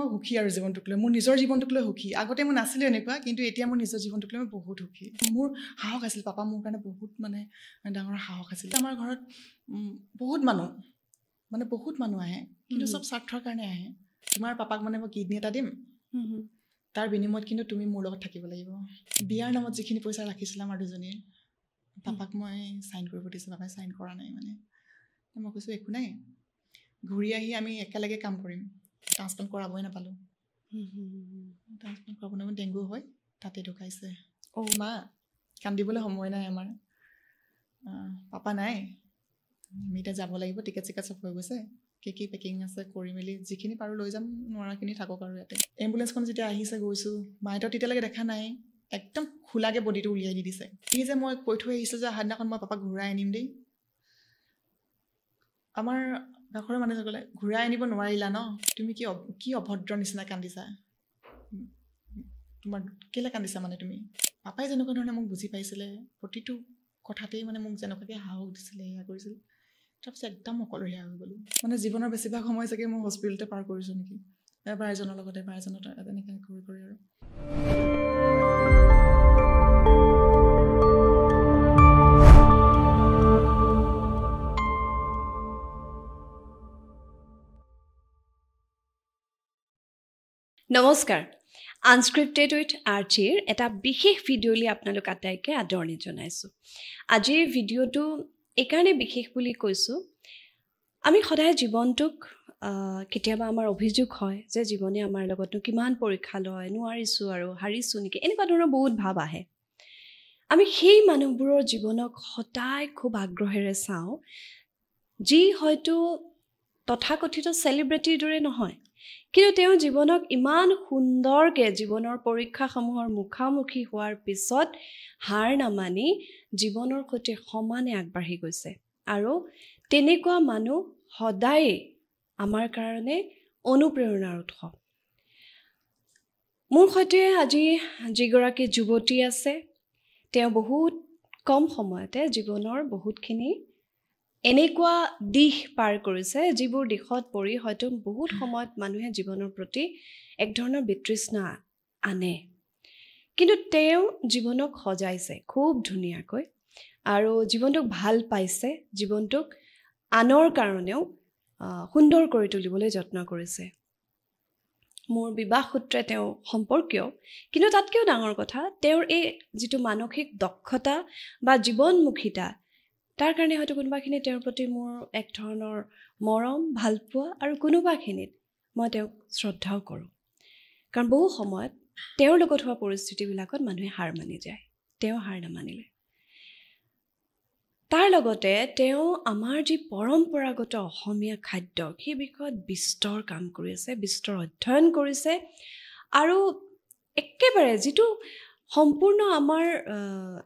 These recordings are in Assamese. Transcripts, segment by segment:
মই সুখী আৰু জীৱনটোক লৈ মোৰ নিজৰ জীৱনটোক লৈ সুখী আগতে মই নাছিলোঁ এনেকুৱা কিন্তু এতিয়া মোৰ নিজৰ জীৱনটোক লৈ মই বহুত সুখী মোৰ সাহস আছিল পাপা মোৰ কাৰণে বহুত মানে ডাঙৰ সাহস আছিল আমাৰ ঘৰত বহুত মানুহ আহে কিন্তু সব স্বাৰ্থৰ কাৰণে আহে তোমাৰ পাপাক মানে মই কিডনি এটা দিম তাৰ বিনিময়ত কিন্তু তুমি মোৰ লগত থাকিব লাগিব বিয়াৰ নামত যিখিনি পইচা ৰাখিছিলা আমাৰ দুজনীৰ পাপাক মই সাইন কৰিব দিছোঁ পাপাই সাইন কৰা নাই মানে মই কৈছোঁ একো নাই ঘূৰি আহি আমি একেলগে কাম কৰিম ট্ৰান্সপ্লান্ট কৰাবই নাপালোঁ ট্ৰান্সপ্লান্ট কৰাব নাপালোঁ ডেংগু হয় তাতে ঢুকাইছে মা কান্দিবলৈ সময় নাই আমাৰ পাপা নাই আমি এতিয়া যাব লাগিব টিকেট চিকেট চব হৈ গৈছে কি পেকিং আছে কৰি মেলি যিখিনি পাৰোঁ লৈ যাম নোৱাৰাখিনি থাকক আৰু ইয়াতে এম্বুলেঞ্চখন যেতিয়া আহিছে গৈছোঁ মাইহঁতক তেতিয়ালৈকে দেখা নাই একদম খোলাকৈ বডিটো উলিয়াই দি দিছে এই যে মই কৈ থৈ আহিছোঁ যে আহাদিনাখন মই পাপাক ঘূৰাই আনিম দেই আমাৰ কাষৰৰ মানুহসকলে ঘূৰাই আনিব নোৱাৰিলা ন তুমি কি অভদ্ৰ নিচিনা কান্দিছা তোমাৰ কেলে কান্দিছা মানে তুমি পাপাই যেনেকুৱা ধৰণে মোক বুজি পাইছিলে প্ৰতিটো কথাতেই মানে মোক যেনেকুৱাকৈ সাহস দিছিলে এয়া কৰিছিল তাৰপিছত একদম অকলশৰীয়া হৈ গ'লোঁ মানে জীৱনৰ বেছিভাগ সময় চাগে মই হস্পিটেলতে পাৰ কৰিছোঁ নেকি এবাৰ এজনৰ লগত এবাৰ এজনৰ তেনেকৈ কৰি আৰু নমস্কাৰ আনস্ক্ৰিপ্টেড উইথ আৰ্চিৰ এটা বিশেষ ভিডিঅ'লি আপোনালোক আটাইকে আদৰণি জনাইছোঁ আজিৰ ভিডিঅ'টো এইকাৰণে বিশেষ বুলি কৈছোঁ আমি সদায় জীৱনটোক কেতিয়াবা আমাৰ অভিযোগ হয় যে জীৱনে আমাৰ লগতনো কিমান পৰীক্ষা লয় নোৱাৰিছোঁ আৰু হাৰিছোঁ নেকি এনেকুৱা ধৰণৰ বহুত ভাৱ আহে আমি সেই মানুহবোৰৰ জীৱনক সদায় খুব আগ্ৰহেৰে চাওঁ যি হয়তো তথাকথিত চেলিব্ৰিটিৰ দৰে নহয় কিন্তু তেওঁ জীৱনক ইমান সুন্দৰকৈ জীৱনৰ পৰীক্ষাসমূহৰ মুখামুখি হোৱাৰ পিছত হাৰ নামানি জীৱনৰ সৈতে সমানে আগবাঢ়ি গৈছে আৰু তেনেকুৱা মানুহ সদায় আমাৰ কাৰণে অনুপ্ৰেৰণাৰ উৎস মোৰ সৈতে আজি যিগৰাকী যুৱতী আছে তেওঁ বহুত কম সময়তে জীৱনৰ বহুতখিনি এনেকুৱা দিশ পাৰ কৰিছে যিবোৰ দিশত পৰি হয়তো বহুত সময়ত মানুহে জীৱনৰ প্ৰতি এক ধৰণৰ বিতৃষ্ণা আনে কিন্তু তেওঁ জীৱনক সজাইছে খুব ধুনীয়াকৈ আৰু জীৱনটোক ভাল পাইছে জীৱনটোক আনৰ কাৰণেও সুন্দৰ কৰি তুলিবলৈ যত্ন কৰিছে মোৰ বিবাহ সূত্ৰে তেওঁ সম্পৰ্কীয় কিন্তু তাতকৈও ডাঙৰ কথা তেওঁৰ এই যিটো মানসিক দক্ষতা বা জীৱনমুখিতা তাৰ কাৰণে হয়তো কোনোবাখিনি তেওঁৰ প্ৰতি মোৰ এক ধৰণৰ মৰম ভালপোৱা আৰু কোনোবাখিনিত মই তেওঁক শ্ৰদ্ধাও কৰোঁ কাৰণ বহু সময়ত তেওঁৰ লগত হোৱা পৰিস্থিতিবিলাকত মানুহে হাৰ মানি যায় তেওঁ হাৰ নামানিলে তাৰ লগতে তেওঁ আমাৰ যি পৰম্পৰাগত অসমীয়া খাদ্য সেই বিষয়ত বিস্তৰ কাম কৰি আছে বিস্তৰ অধ্যয়ন কৰিছে আৰু একেবাৰে যিটো সম্পূৰ্ণ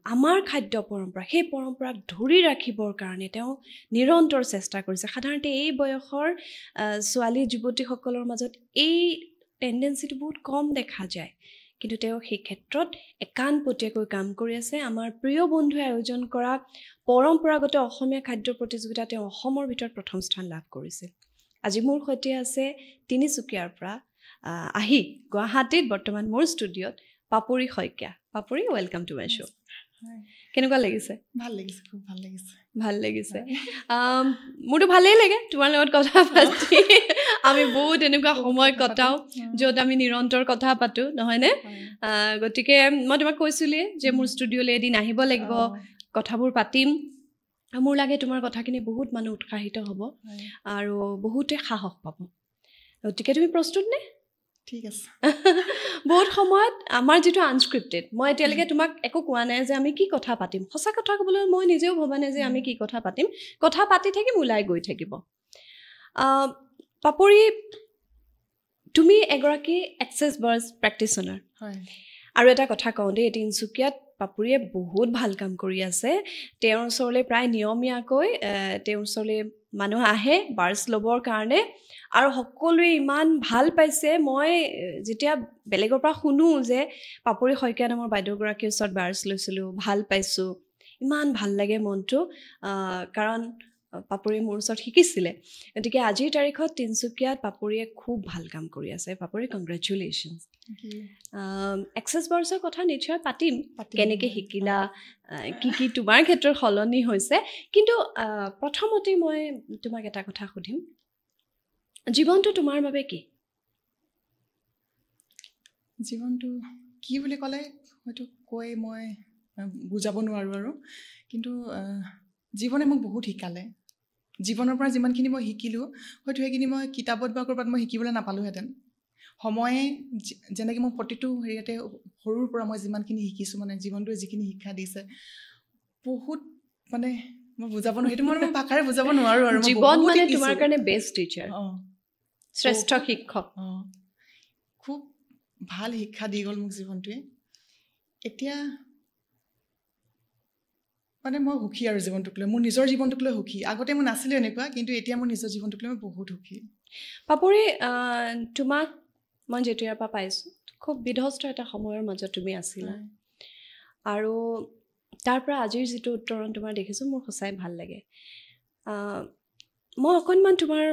আমাৰ খাদ্য পৰম্পৰা সেই পৰম্পৰাক ধৰি ৰাখিবৰ কাৰণে তেওঁ নিৰন্তৰ চেষ্টা কৰিছে সাধাৰণতে এই বয়সৰ ছোৱালী যুৱতীসকলৰ মাজত এই টেণ্ডেঞ্চিটো বহুত কম দেখা যায় কিন্তু তেওঁ সেই ক্ষেত্ৰত একান্তপতীয়াকৈ কাম কৰি আছে আমাৰ প্ৰিয় বন্ধুৱে আয়োজন কৰা পৰম্পৰাগত অসমীয়া খাদ্য প্ৰতিযোগিতা তেওঁ অসমৰ ভিতৰত প্ৰথম স্থান লাভ কৰিছিল আজি মোৰ সৈতে আছে তিনিচুকীয়াৰ পৰা আহি গুৱাহাটীত বৰ্তমান মোৰ ষ্টুডিঅ'ত পাপৰি শইকীয়া পাপৰি ওয়েলকাম টু মাই শ্ব' কেনেকুৱা লাগিছে ভাল লাগিছে খুব ভাল লাগিছে মোৰতো ভালেই লাগে তোমাৰ লগত কথা পাতি আমি বহুত এনেকুৱা সময় কটাওঁ য'ত আমি নিৰন্তৰ কথা পাতোঁ নহয়নে গতিকে মই তোমাক কৈছিলোঁৱে যে মোৰ ষ্টুডিঅ'লৈ এদিন আহিব লাগিব কথাবোৰ পাতিম মোৰ লাগে তোমাৰ কথাখিনি বহুত মানুহ উৎসাহিত হ'ব আৰু বহুতে সাহস পাব গতিকে তুমি প্ৰস্তুত নে ঠিক আছে বহুত সময়ত আমাৰ যিটো আনস্ক্ৰিপ্টেড মই এতিয়ালৈকে তোমাক একো কোৱা নাই যে আমি কি কথা পাতিম সঁচা কথা ক'বলৈ মই নিজেও ভবা নাই যে আমি কি কথা পাতিম কথা পাতি থাকিম ওলাই গৈ থাকিব পাপৰি তুমি এগৰাকী এক্সেছ বাৰ্ছ প্ৰেক্টিশ্যনাৰ হয় আৰু এটা কথা কওঁ দেই তিনিচুকীয়াত পাপৰিয়ে বহুত ভাল কাম কৰি আছে তেওঁৰ ওচৰলৈ প্ৰায় নিয়মীয়াকৈ তেওঁৰ ওচৰলৈ মানুহ আহে বাৰ্ছ ল'বৰ কাৰণে আৰু সকলোৱে ইমান ভাল পাইছে মই যেতিয়া বেলেগৰ পৰা শুনো যে পাপৰি শইকীয়া নামৰ বাইদেউগৰাকীৰ ওচৰত বাৰ্ছ লৈছিলোঁ ভাল পাইছোঁ ইমান ভাল লাগে মনটো কাৰণ পাপৰি মোৰ ওচৰত শিকিছিলে গতিকে আজিৰ তাৰিখত তিনচুকীয়াত পাপৰিয়ে খুব ভাল কাম কৰি আছে পাপৰি কংগ্ৰেচুলেশ্যনছ এক্সেছ বাৰ্ছৰ কথা নিশ্চয় পাতিম কেনেকৈ শিকিলা কি তোমাৰ ক্ষেত্ৰত সলনি হৈছে কিন্তু প্ৰথমতে মই তোমাক এটা কথা সুধিম জীৱনটো তোমাৰ বাবে কি জীৱনটো কি বুলি ক'লে হয়তো কৈ মই বুজাব নোৱাৰোঁ আৰু কিন্তু জীৱনে মোক বহুত শিকালে জীৱনৰ পৰা যিমানখিনি মই শিকিলোঁ হয়তো সেইখিনি মই কিতাপত বা ক'ৰবাত মই শিকিবলৈ নাপালোঁহেঁতেন সময়ে যেনেকৈ মই প্ৰতিটো হেৰিয়াতে সৰুৰ পৰা মই যিমানখিনি শিকিছোঁ মানে জীৱনটোৱে যিখিনি শিক্ষা দিছে বহুত মানে মই বুজাব নোৱাৰোঁ সেইটো মই ভাষাৰে বুজাব নোৱাৰোঁ আৰু জীৱন মানে তোমাৰ কাৰণে বেষ্ট টিচাৰ শ্ৰেষ্ঠ শিক্ষক খুব ভাল শিক্ষা দি গ'ল মোক জীৱনটোৱে এতিয়া মানে মই সুখী আৰু জীৱনটোক লৈ মোৰ নিজৰ জীৱনটোক লৈ সুখী আগতে মই নাছিলোঁ এনেকুৱা কিন্তু এতিয়া মোৰ নিজৰ জীৱনটোক লৈ মই বহুত সুখী পাপৰি তোমাক মই যেতিয়াৰ পৰা পাইছোঁ খুব বিধ্বস্ত এটা সময়ৰ মাজত তুমি আছিলা আৰু তাৰ পৰা আজিৰ যিটো উত্তৰণ তোমাৰ দেখিছোঁ মোৰ সঁচাই ভাল লাগে মই অকণমান তোমাৰ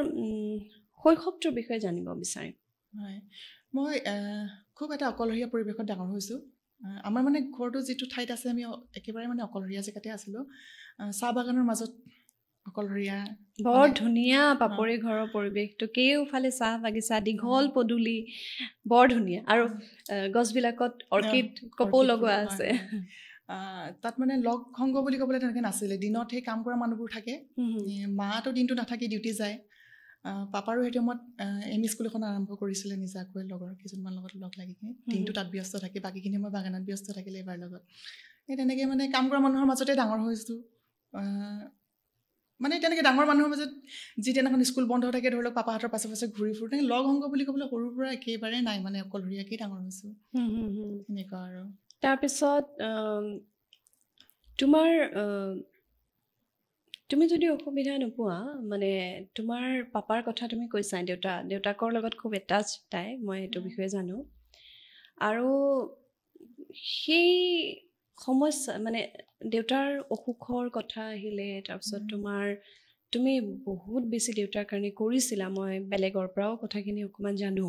শৈশৱটোৰ বিষয়ে জানিব বিচাৰিম হয় মই খুব এটা অকলশৰীয়া পৰিৱেশত ডাঙৰ হৈছোঁ আমাৰ মানে ঘৰটো যিটো ঠাইত আছে আমি একেবাৰে মানে অকলশৰীয়া জেগাতে আছিলোঁ চাহ বাগানৰ মাজত অকলশৰীয়া বৰ ধুনীয়া পাপৰি ঘৰৰ পৰিৱেশটো কেওফালে চাহ বাগিচা দীঘল পদূলি বৰ ধুনীয়া আৰু গছবিলাকত অৰ্কিড কপৌ লগোৱা আছে তাত মানে লগ সংগ বুলি ক'বলৈ তেনেকৈ নাছিলে দিনত সেই কাম কৰা মানুহবোৰ থাকে মাতো দিনটো নাথাকি ডিউটি যায় পাপাৰো সেইটো সময়ত এম ই স্কুল এখন আৰম্ভ কৰিছিলে নিজাকৈ লগৰ কিছুমান লগত লগ লাগি কিনে দিনটো তাত ব্যস্ত থাকে বাকীখিনি মই বাগানত ব্যস্ত থাকিলে এইবাৰ লগত সেই তেনেকৈ মানে কাম কৰা মানুহৰ মাজতে ডাঙৰ হৈছোঁ মানে তেনেকৈ ডাঙৰ মানুহৰ মাজত যিদিনাখন স্কুল বন্ধ থাকে ধৰি লওক পাপাহঁতৰ পাছে পাছে ঘূৰি ফুৰোঁ তেনেকৈ লগ সংগ বুলি ক'বলৈ সৰুৰ পৰা একেবাৰে নাই মানে অকলশৰীয়াকেই ডাঙৰ হৈছোঁ এনেকুৱা আৰু তাৰপিছত তোমাৰ তুমি যদি অসুবিধা নোপোৱা মানে তোমাৰ পাপাৰ কথা তুমি কৈছা দেউতাকৰ লগত খুব এটাচ তাই মই এইটো বিষয়ে জানো আৰু সেই সমস্যা মানে দেউতাৰ অসুখৰ কথা আহিলে তাৰপিছত তুমি বহুত বেছি দেউতাৰ কাৰণে কৰিছিলা মই বেলেগৰ পৰাও কথাখিনি অকণমান জানো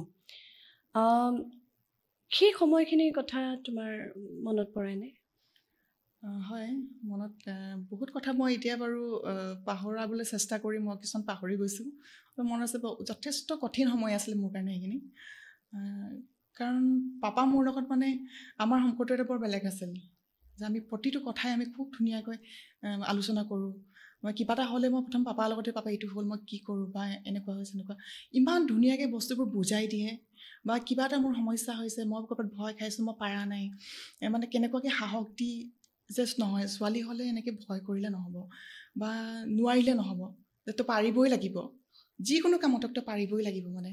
সেই সময়খিনিৰ কথা তোমাৰ মনত পৰেনে হয় মনত বহুত কথা মই এতিয়া বাৰু পাহৰাবলৈ চেষ্টা কৰি মই কিছুমান পাহৰি গৈছোঁ মনত আছে যথেষ্ট কঠিন সময় আছিলে মোৰ কাৰণে সেইখিনি কাৰণ পাপা মোৰ লগত মানে আমাৰ সম্পৰ্কটো এটা বৰ বেলেগ আছিল যে আমি প্ৰতিটো কথাই আমি খুব ধুনীয়াকৈ আলোচনা কৰোঁ মই কিবা এটা হ'লে মই প্ৰথম পাপাৰ লগতে পাপা এইটো হ'ল মই কি কৰোঁ বা এনেকুৱা হৈছে এনেকুৱা ইমান ধুনীয়াকৈ বস্তুবোৰ বুজাই দিয়ে বা কিবা এটা মোৰ সমস্যা হৈছে মই ক'ৰবাত ভয় খাইছোঁ মই পাৰা নাই মানে কেনেকুৱাকৈ সাহস দি জাষ্ট নহয় ছোৱালী হ'লে এনেকৈ ভয় কৰিলে নহ'ব বা নোৱাৰিলে নহ'ব যে তই পাৰিবই লাগিব যিকোনো কামতক তই পাৰিবই লাগিব মানে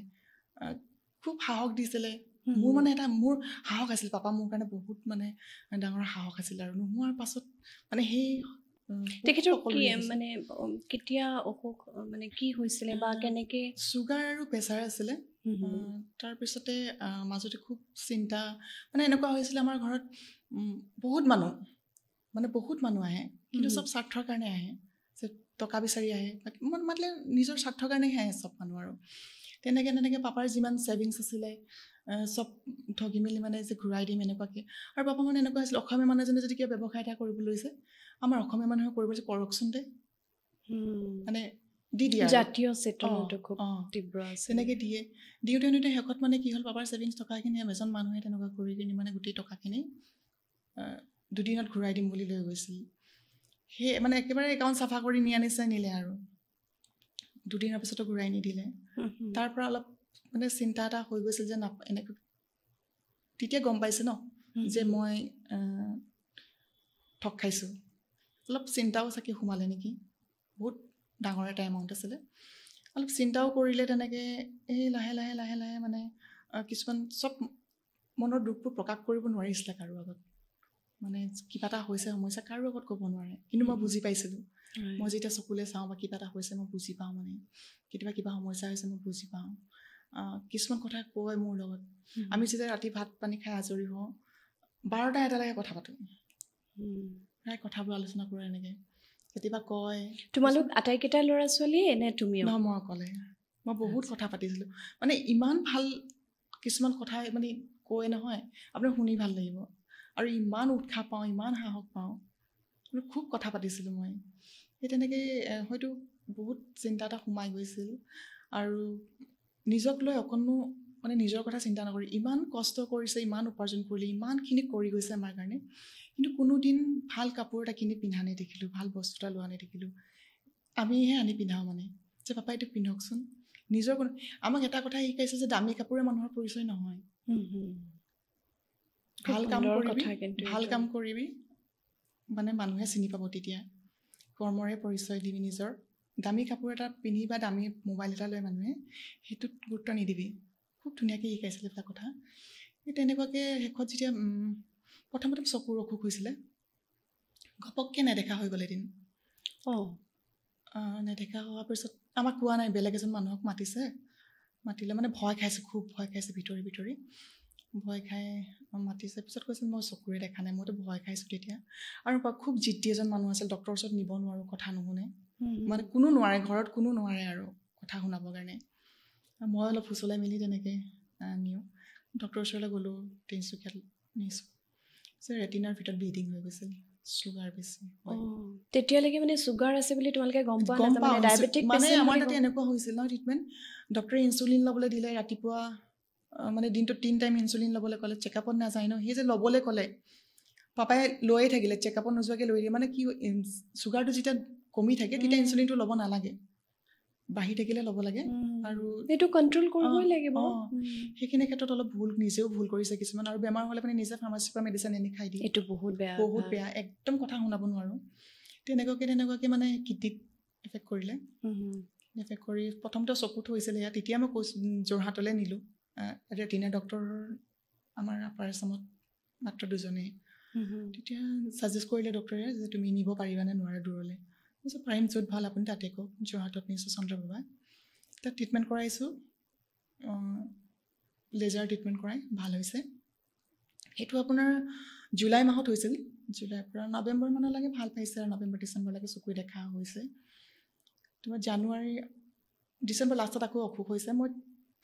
খুব সাহস দিছিলে মোৰ মানে এটা মোৰ সাহস আছিল পাপা মোৰ কাৰণে বহুত মানে ডাঙৰ সাহস আছিল আৰু নোহোৱাৰ পাছত মানে সেই তেখেতৰ কি মানে কেতিয়া অসুখ মানে কি হৈছিলে বা কেনেকৈ চুগাৰ আৰু প্ৰেছাৰ আছিলে তাৰপিছতে মাজতে খুব চিন্তা মানে এনেকুৱা হৈছিলে আমাৰ ঘৰত বহুত মানুহ আহে কিন্তু চব স্বাৰ্থৰ কাৰণে আহে যে টকা বিচাৰি আহে মাতিলে নিজৰ স্বাৰ্থৰ কাৰণেহে আহে চব মানুহ আৰু তেনেকৈ পাপাৰ যিমান ছেভিংছ আছিলে চব ঠগি মেলি মানে যে ঘূৰাই দিম এনেকুৱাকৈ আৰু পাপা মানে এনেকুৱা হৈছিল অসমীয়া মানুহজনে যদি কিবা ব্যৱসায় এটা কৰিব লৈছে আমাৰ অসমীয়া মানুহে কৰিব লৈছে কৰকচোন দে মানে দি দিয়ে জাতীয় চেতনাটো খুব তীব্ৰ আছে তেনেকৈ দিওঁতে শেষত মানে কি হ'ল পাপাৰ ছেভিংছ টকাখিনি এজন মানুহে তেনেকুৱা কৰি কিনি মানে গোটেই টকাখিনি দুদিনত ঘূৰাই দিম বুলি লৈ গৈছিল সেই মানে একেবাৰে একাউণ্ট চাফা কৰি নিলে আৰু দুদিনৰ পিছতো ঘূৰাই নিদিলে তাৰ পৰা অলপ মানে চিন্তা এটা হৈ গৈছিল যে এনেকৈ তেতিয়া গম পাইছে ন যে মই ঠগ খাইছোঁ অলপ চিন্তাও চাগে সোমালে নেকি বহুত ডাঙৰ এটা এমাউণ্ট আছিলে অলপ চিন্তাও কৰিলে তেনেকৈ এই লাহে লাহে মানে কিছুমান চব মনৰ দুখবোৰ প্ৰকাশ কৰিব নোৱাৰিছিলে কাৰো আগত মানে কিবা এটা হৈছে সমস্যা কাৰো আগত ক'ব নোৱাৰে কিন্তু মই বুজি পাইছিলোঁ মই যেতিয়া চকুলে চাওঁ বা কিবা এটা হৈছে মই বুজি পাওঁ মানে কেতিয়াবা কিবা সমস্যা হৈছে মই বুজি পাওঁ কিছুমান কথা কয় মোৰ লগত আমি যেতিয়া ৰাতি ভাত পানী খাই আজৰি হওঁ 12টা 1টালৈকে কথা পাতোঁ প্ৰায় কথাবোৰ আলোচনা কৰোঁ এনেকৈ কেতিয়াবা কয় তোমালোক আটাইকেইটা ল'ৰা ছোৱালী এনে তুমিও নহয় মই অকলে মই বহুত কথা পাতিছিলোঁ মানে ইমান ভাল কিছুমান কথা মানে কয় নহয় আপোনাৰ শুনি ভাল লাগিব আৰু ইমান উৎসাহ পাওঁ ইমান সাহস পাওঁ মানে খুব কথা পাতিছিলোঁ মই সেই তেনেকৈ হয়তো বহুত চিন্তা এটা সোমাই গৈছিল আৰু নিজক লৈ অকণো মানে নিজৰ কথা চিন্তা নকৰি ইমান কষ্ট কৰিছে ইমান উপাৰ্জন কৰিলে ইমানখিনি কৰি গৈছে আমাৰ কাৰণে কিন্তু কোনোদিন ভাল কাপোৰ এটা কিনি পিন্ধা নেদেখিলোঁ ভাল বস্তু এটা লোৱা নেদেখিলোঁ আমিহে আনি পিন্ধাওঁ মানে যে পাপা এইটো পিন্ধকচোন নিজৰ কোনো আমাক এটা কথা শিকাইছে যে দামী কাপোৰে মানুহৰ পৰিচয় নহয় ভাল কাম কৰিবি মানে মানুহে চিনি পাব তেতিয়া কৰ্মৰে পৰিচয় দিবি নিজৰ দামী কাপোৰ এটা পিন্ধি বা দামী মোবাইল এটা লৈ মানুহে সেইটোত গুৰুত্ব নিদিবি খুব ধুনীয়াকৈ শিকাইছিলে এটা কথা এই তেনেকুৱাকৈ শেষত যেতিয়া প্ৰথমতে চকুৰ অসুখ হৈছিলে ঘপককৈ নেদেখা হৈ গ'ল এদিন নেদেখা হোৱাৰ পিছত আমাক কোৱা নাই বেলেগ এজন মানুহক মাতিলে মানে ভয় খাইছে খুব ভয় খাইছে ভিতৰি ভয় খাই মাতিছে পিছত কৈছিল মই চকুৰে দেখা নাই মইতো ভয় খাইছোঁ তেতিয়া আৰু খুব জিদ্দি এজন মানুহ আছিল ডক্টৰৰ ওচৰত নিব নোৱাৰোঁ কথা নুশুনে মানে কোনো নোৱাৰে ঘৰত কোনো নোৱাৰে আৰু কথা শুনাবৰ কাৰণে মই অলপ ফুচলাই মেলি তেনেকৈ নিওঁ ডক্টৰৰ ওচৰলৈ গ'লোঁ তিনিচুকীয়াত নিছোঁ ৰেটিনাৰ ভিতৰত ব্লিডিং হৈ গৈছিল চুগাৰ বেছি তেতিয়ালৈকে মানে চুগাৰ আছে বুলি তোমালোকে গম পোৱা নাই ডায়েবেটিক মানে আমাৰ তাতে এনেকুৱা হৈছিল ন ট্ৰিটমেণ্ট ডক্টৰে ইনচুলিন ল'বলৈ দিলে ৰাতিপুৱা মানে দিনটোত 3 টাইম ইনচুলিন ল'বলৈ ক'লে চেকআপত নাযায় ন সেই যে ল'বলৈ ক'লে পাপাই লৈয়ে থাকিলে চেকআপত নোযোৱাকৈ লৈ দিয়ে মানে কি চুগাৰটো যেতিয়া কমি থাকে তেতিয়া ইনচুলিনটো ল'ব নালাগে বাঢ়ি থাকিলে ল'ব লাগে আৰু এইটো কণ্ট্ৰল কৰিবই লাগিব সেইখিনি ক্ষেত্ৰত অলপ নিজেও ভুল কৰিছে কিছুমান আৰু বেমাৰ হ'লে মানে নিজে ফাৰ্মাচীৰ পৰা মেডিচিন আনি খাই দিয়ে এইটো বহুত বেয়া একদম কথা শুনাব নোৱাৰোঁ তেনেকুৱাকৈ মানে কিডনীত এফেক্ট কৰিলে এফেক্ট কৰি প্ৰথমতে চকুত হৈছিলে ইয়াত তেতিয়া মই যোৰহাটলৈ নিলোঁ ৰেটিনা ডক্টৰ আমাৰ আপাৰ আছামত মাত্ৰ 2জনেই তেতিয়া ছাজেষ্ট কৰিলে ডক্টৰে যে তুমি নিব পাৰিবানে নোৱাৰে দূৰলৈ মই পাৰিম য'ত ভাল আপুনি তাতে কওক যোৰহাটত নিছোঁ চন্দ্ৰপ্ৰভা তাত ট্ৰিটমেণ্ট কৰাইছোঁ লেজাৰ ট্ৰিটমেণ্ট কৰাই ভাল হৈছে সেইটো আপোনাৰ জুলাই মাহত হৈছিল জুলাইৰ পৰা নৱেম্বৰ মানলৈকে ভাল পাইছে আৰু নৱেম্বৰ ডিচেম্বৰলৈকে চকুৱে দেখা হৈছে তোমাৰ জানুৱাৰী ডিচেম্বৰ লাষ্টত আকৌ অসুখ হৈছে মই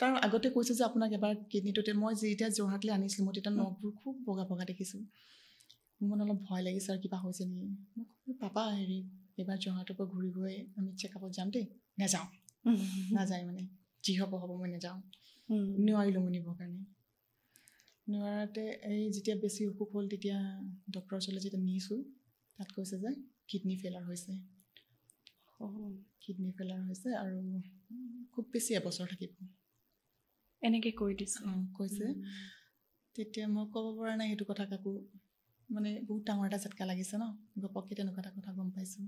তাৰ আগতে কৈছোঁ যে আপোনাক এবাৰ কিডনীটোতে মই যেতিয়া যোৰহাটলৈ আনিছিলোঁ মই তেতিয়া নখবোৰ খুব বগা বগা দেখিছোঁ মোৰ মানে অলপ ভয় লাগিছে আৰু কিবা হৈছে নেকি মই পাপা এইবাৰ যোৰহাটৰ পৰা ঘূৰি গৈ আমি চেকআপত যাম দেই নাযায় মানে যি হ'ব মই নাযাওঁ নোৱাৰিলোঁ মই নিবৰ কাৰণে নোৱাৰাতে এই যেতিয়া বেছি অসুখ হ'ল তেতিয়া ডক্টৰৰ ওচৰলৈ যেতিয়া নিছোঁ তাত কৈছে যে কিডনী ফেইলাৰ হৈছে আৰু খুব বেছি এবছৰ থাকিব এনেকৈ কৈ দিছে কৈছে তেতিয়া মই ক'ব পৰা নাই সেইটো কথা কাকো মানে বহুত ডাঙৰ এটা ঝটকা লাগিছে ন ঘপককৈ তেনেকুৱা এটা কথা গম পাইছোঁ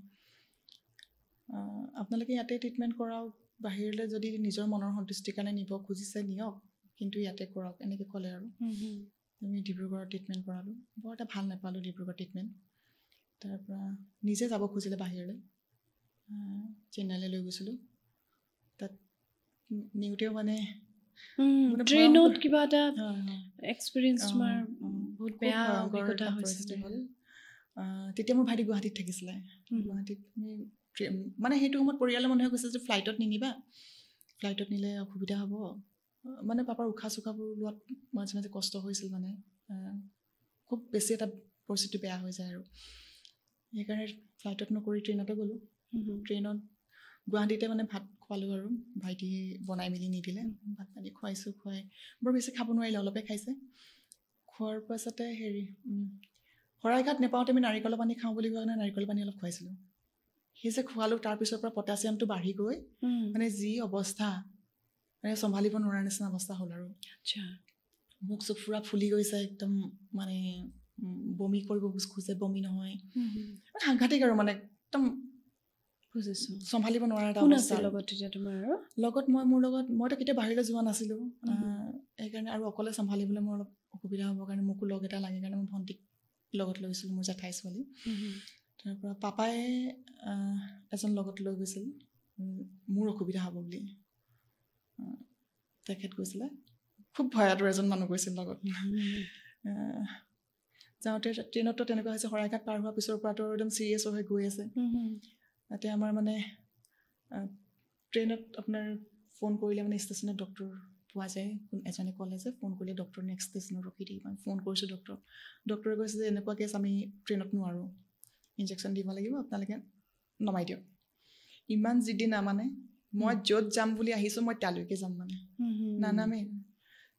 আপোনালোকে ইয়াতে ট্ৰিটমেণ্ট কৰাওক বাহিৰলৈ যদি নিজৰ মনৰ সন্তুষ্টিৰ কাৰণে নিব খুজিছে নিয়ক কিন্তু ইয়াতে কৰক এনেকৈ ক'লে আৰু আমি ডিব্ৰুগড়ত ট্ৰিটমেণ্ট কৰালোঁ বৰ এটা ভাল নাপালোঁ ডিব্ৰুগড় ট্ৰিটমেণ্ট তাৰপৰা নিজে যাব খুজিলে বাহিৰলৈ চেন্নাইলৈ লৈ গৈছিলোঁ তাত নিওঁতেও মানে ট্ৰেইনত কিবা এটা এক্সপিৰিয়েঞ্চ তোমাৰ বহুত বেয়া অভিজ্ঞতা হৈছিলে তেতিয়া মোৰ ভাইটি গুৱাহাটীত থাকিছিলে গুৱাহাটীত মানে সেইটো সময়ত পৰিয়ালৰ মানুহে কৈছে যে ফ্লাইটত নিলে অসুবিধা হ'ব মানে পাপাৰ উশাহ চুশাহবোৰ লোৱাত মাজে মাজে কষ্ট হৈছিল মানে খুব বেছি এটা পৰিস্থিতি বেয়া হৈ যায় আৰু সেইকাৰণে ফ্লাইটত নকৰি ট্ৰেইনতে গ'লোঁ ট্ৰেইনত গুৱাহাটীতে মানে ভাত খোৱালোঁ আৰু ভাইটি বনাই মেলি নিদিলে ভাত পানী খুৱাই বৰ বেছি খাব নোৱাৰিলে অলপে খাইছে খোৱাৰ পাছতে শৰাইঘাট নেপাওঁতে আমি নাৰিকলৰ পানী খাওঁ বুলি কোৱা কাৰণে নাৰিকলৰ পানী অলপ খুৱাইছিলোঁ সেই যে খোৱালোঁ তাৰপিছৰ পৰা পটাছিয়ামটো বাঢ়ি গৈ মানে যি অৱস্থা মানে চম্ভালিব নোৱাৰা নিচিনা অৱস্থা হ'ল আৰু মুখ চুখ ফুৰা ফুলি গৈছে একদম মানে বমি কৰিব খোজে বমি নহয় সাংঘাতিক আৰু মানে একদম চম্ভালিব নোৱাৰা এটা অৱস্থা লগত মইতো কেতিয়া বাহিৰলৈ যোৱা নাছিলোঁ সেইকাৰণে আৰু অকলে চম্ভালিবলৈ মোৰ অলপ অসুবিধা হ'বৰ কাৰণে মোকো লগ এটা লাগে কাৰণে মই ভণ্টিক লগত লৈছিলোঁ মোৰ জেঠাই ছোৱালী তাৰপৰা পাপাই এজন লগত লৈ গৈছিল মোৰ অসুবিধা হ'ব বুলি তেখেত গৈছিলে খুব ভয়াতুৰ এজন মানুহ গৈছিল লগত যাওঁতে ট্ৰেইনতো তেনেকুৱা হৈছে শৰাইঘাট পাৰ হোৱাৰ পিছৰ পৰাতো একদম চিৰিয়াছ হৈ গৈ আছে তাতে আমাৰ মানে ট্ৰেইনত আপোনাৰ ফোন কৰিলে মানে ষ্টেচনত ডক্টৰ পোৱা যায় এজনে ক'লে যে ফোন কৰিলে ডক্টৰ নেক্সট ষ্টেচনত ৰখি থাকিব আমি ফোন কৰিছোঁ ডক্টৰে কৈছে যে এনেকুৱা কেছ আমি ট্ৰেইনত নোৱাৰোঁ ইনজেকশ্যন দিব লাগিব আপোনালোকে নমাই দিয়ক ইমান যিদি নামানে মই য'ত যাম বুলি আহিছোঁ মই তালৈকে যাম মানে নানামে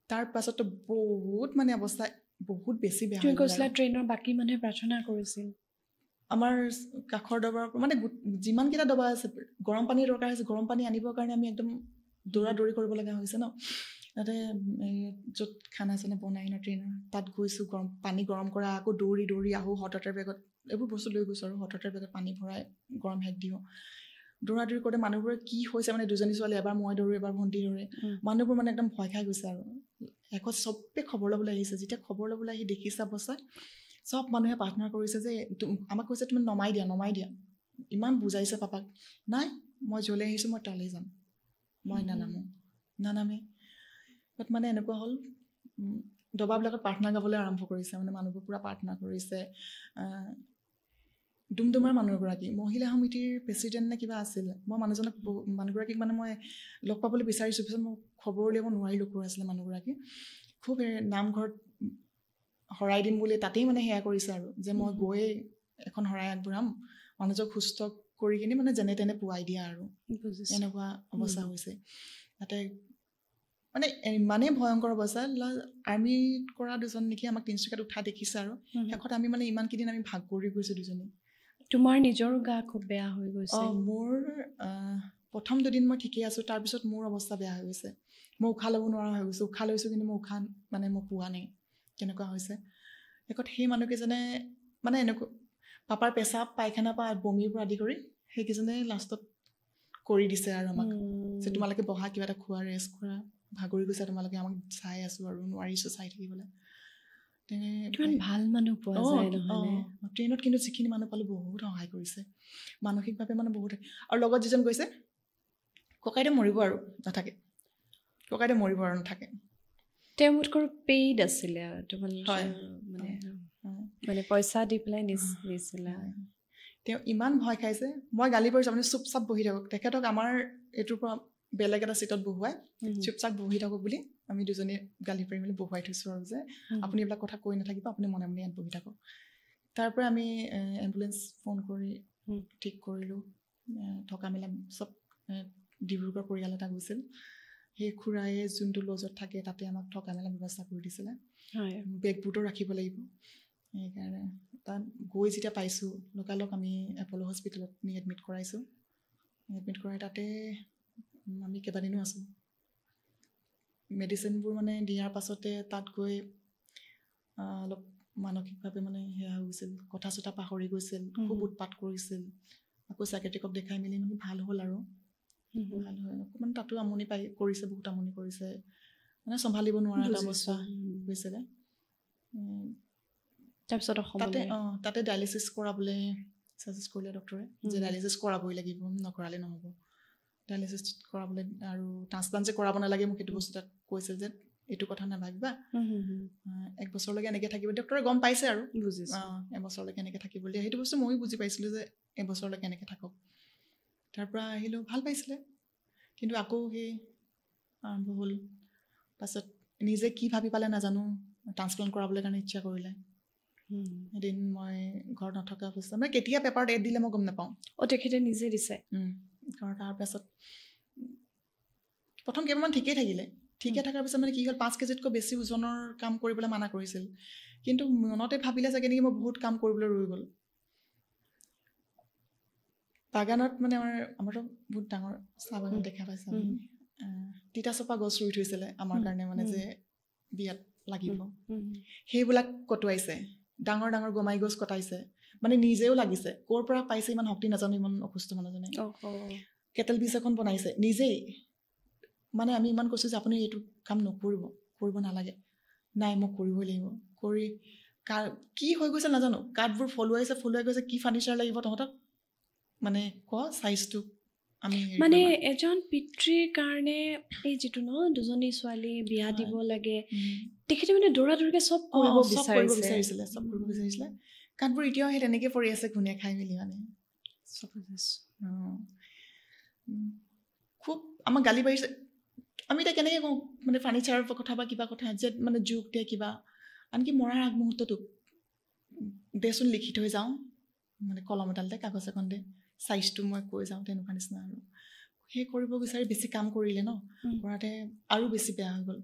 তাৰ পাছতো বহুত মানে অৱস্থা বহুত বেছি বেয়া তুমি কৈছিলা ট্ৰেইনৰ বাকী মানুহে প্ৰাৰ্থনা কৰিছিল আমাৰ কাষৰ দবাৰ মানে যিমানকেইটা দবা আছে গৰম পানী দৰকাৰ হৈছে গৰম পানী আনিবৰ কাৰণে আমি একদম দৌৰি কৰিব লগা হৈছে ন তাতে য'ত খানা চানা বনাই ন ট্ৰেইনৰ তাত গৈছোঁ পানী গৰম কৰা আকৌ দৌৰি আহোঁ হট ৱাটাৰ বেগত এইবোৰ বস্তু লৈ গৈছোঁ আৰু হট ৱাটাৰ বেগত পানী ভৰাই গৰম হেক দিওঁ দৌৰি কৰোঁতে মানুহবোৰে কি হৈছে মানে দুজনী ছোৱালী এবাৰ মই দৌৰোঁ এবাৰ ভণ্টি দৌৰে মানুহবোৰ মানে একদম ভয় খাই গৈছে আৰু শেষত চবে খবৰ ল'বলৈ আহিছে যেতিয়া খবৰ ল'বলৈ আহি দেখিছে অৱস্থা চব মানুহে প্ৰাৰ্থনা কৰিছে যে আমাক কৈছে তুমি নমাই দিয়া ইমান বুজাইছে পাপাক নাই মই য'লৈ আহিছোঁ মই তালৈ যাম মই নানামে বাট মানে এনেকুৱা হ'ল দবাবিলাকত প্ৰাৰ্থনা গাবলৈ আৰম্ভ কৰিছে মানে মানুহবোৰ পূৰা প্ৰাৰ্থনা কৰিছে ডুমডুমাৰ মানুহগৰাকী মহিলা সমিতিৰ প্ৰেচিডেণ্ট নে কিবা আছিল মই মানুহগৰাকীক মানে মই লগ পাবলৈ বিচাৰিছোঁ পিছত মই খবৰ উলিয়াব নোৱাৰিলোঁ ক'ৰ আছিলে মানুহগৰাকী খুব নামঘৰত শৰাই দিম বুলি তাতেই মানে সেয়া কৰিছে আৰু যে মই গৈ এখন শৰাই আগবঢ়াম মানুহজক সুস্থ কৰি কিনি মানে যেনে তেনে পোৱাই দিয়া আৰু এনেকুৱা অৱস্থা হৈছে তাতে মানে ইমানেই ভয়ংকৰ অৱস্থা আৰ্মিত কৰা দুজন নেকি আমাক তিনিচুকীয়াত উঠা দেখিছে আৰু শেষত আমি মানে ইমানকেইদিন আমি ভাগ কৰি গৈছোঁ দুজনী তোমাৰ নিজৰ গা খুব বেয়া হৈ গৈছে মোৰ প্ৰথম দুদিন মই ঠিকেই আছোঁ তাৰপিছত মোৰ অৱস্থা বেয়া হৈ গৈছে মই উশাহ ল'ব নোৱাৰা হৈ গৈছোঁ উশাহ লৈছোঁ কিন্তু মই উশাহ মানে মই পোৱা নাই কেনেকুৱা হৈছে শেষত সেই মানুহকেইজনে মানে এনেকুৱা পাপাৰ পেচাব পায়খানা পৰা বমিৰ পৰা আদি কৰি সেইকেইজনে লাষ্টত কৰি দিছে আৰু আমাক যে তোমালোকে বহা কিবা এটা খোৱা ৰেষ্ট কৰা ভাগৰি গৈছে তোমালোকে আমাক চাই আছোঁ আৰু নোৱাৰিছোঁ চাই থাকিবলৈ ভাল মানুহ পোৱা যায় নহ'লে ট্ৰেইনত কিন্তু যিখিনি মানুহ পালোঁ বহুত সহায় কৰিছে মানসিকভাৱে মানে বহুত আৰু লগত যিজন গৈছে ককাইদেউ মৰিব আৰু নাথাকে তেওঁ মোতকৈ পেইড আছিলে মানে পইচা দি পেলাই নিছিলা তেওঁ ইমান ভয় খাইছে মই গালি পাৰিছোঁ আপুনি চুপচাপ বহি থাকক তেখেতক আমাৰ এইটোৰ পৰা বেলেগ এটা চিটত বহুৱাই চুপচাপ বহি থাকক বুলি আমি দুজনী গালি পাৰি মেলি বহুৱাই থৈছোঁ আৰু যে আপুনি এইবিলাক কথা কৈ নাথাকিব আপুনি মনে মনে ইয়াত বহি থাকক তাৰ পৰা আমি এম্বুলেঞ্চ ফোন কৰি ঠিক কৰিলোঁ থকা মেলা চব ডিব্ৰুগড় পৰিয়াল এটা গৈছিল সেই খুৰাই যোনটো লজত থাকে তাতে আমাক থকা মেলা ব্যৱস্থা কৰি দিছিলে বেগবোৰ্ডো ৰাখিব লাগিব সেইকাৰণে তাত গৈ যেতিয়া পাইছোঁ লগালগ আমি এপ'ল' হস্পিটেলত নি এডমিট কৰাইছোঁ এডমিট কৰাই তাতে আমি কেইবাদিনো আছোঁ মেডিচিনবোৰ মানে দিয়াৰ পাছতে তাত গৈ অলপ মানসিকভাৱে মানে সেয়া হৈ গৈছিল কথা চথা পাহৰি গৈছিল খুব উৎপাত কৰিছিল আকৌ চাইকেট্ৰিকক দেখাই মেলি মানে ভাল হ'ল আৰু ভাল হয় অকণমান তাতো আমনি কৰিছে বহুত আমনি কৰিছে মানে চম্ভালিব নোৱাৰা এটা অৱস্থা হৈছিলে তাৰপিছত তাতে ডায়েলিচিছ কৰাবলৈ ছাজেষ্ট কৰিলে ডক্টৰে যে ডায়েলিচিছ কৰাবই লাগিব নকৰালে নহ'ব ডায়েলিচিছ কৰাবলৈ আৰু ট্ৰান্সপ্লাণ্ট যে কৰাব নালাগে মোক সেইটো বস্তু তাত কৈছিল যে এইটো কথা নাভাবিবা 1 বছৰলৈকে এনেকৈ থাকিব ডক্টৰে গম পাইছে আৰু এবছৰলৈকে এনেকৈ থাকিব দিয়ে সেইটো বস্তু ময়ো বুজি পাইছিলোঁ যে এবছৰলৈকে এনেকৈ থাকক তাৰ পৰা আহিলোঁ ভাল পাইছিলে কিন্তু আকৌ সেই আৰম্ভ হ'ল পাছত নিজে কি ভাবি পালে নাজানো ট্ৰান্সপ্লাণ্ট কৰাবলৈ কাৰণে ইচ্ছা কৰিলে এদিন মই ঘৰত নথকা অৱস্থা মানে কেতিয়া পেপাৰ ডেট দিলে মই গম নাপাওঁ তেখেতে নিজে দিছে তাৰপাছত প্ৰথম কেইবাৰমান ঠিকেই থাকিলে ঠিকে থকাৰ পিছত মানে কি হ'ল 5 কেজিতকৈ বেছি ওজনৰ কাম কৰিবলৈ মানা কৰিছিল কিন্তু মনতে ভাবিলে চাগে নেকি মই বহুত কাম কৰিবলৈ ৰৈ গ'ল বাগানত মানে আমাৰতো বহুত ডাঙৰ চাহ বাগান দেখা পাইছে আপুনি তিতাচপা গছ ৰুই থৈছিলে আমাৰ কাৰণে মানে যে বিয়াত লাগিব সেইবিলাক কটোৱাইছে ডাঙৰ ডাঙৰ গমাই গছ কটাইছে মানে নিজেও লাগিছে ক'ৰ পৰা পাইছে ইমান শক্তি নাজানো ইমান অসুস্থ মানুহজনে কেটেল বীজ এখন বনাইছে নিজেই মানে আমি ইমান কৈছোঁ যে আপুনি এইটো কাম কৰিব নালাগে নাই মই কৰিবই লাগিব কৰি কি হৈ গৈছে নাজানো কাঠবোৰ ফলুৱাই গৈছে কি ফাৰ্নিচাৰ লাগিব তহঁতক মানে চাইজটো আমি মানে এজন পিতৃৰ কাৰণে এই যিটো ন দুজনী ছোৱালী বিয়া দিব লাগে তেখেতে মানে দৌৰাদৌৰিকে চব কৰিব বিচাৰিছিলে কাঠবোৰ এতিয়াও সেই তেনেকৈ পৰি আছে ঘূণে খাই মেলি মানে খুব আমাক গালি পাৰিছে আমি এতিয়া কেনেকৈ কওঁ মানে ফাৰ্নিচাৰৰ কথা বা কিবা কথা যে মানে যুগ দিয়ে কিবা আনকি মৰাৰ আগমুহূৰ্ততো দেচোন লিখি থৈ যাওঁ মানে কলম এডালতে কাগজ এখনতে চাইজটো মই কৈ যাওঁ তেনেকুৱা নিচিনা আৰু সেই কৰিব বিচাৰি বেছি কাম কৰিলে ন কৰাতে আৰু বেছি বেয়া হৈ গ'ল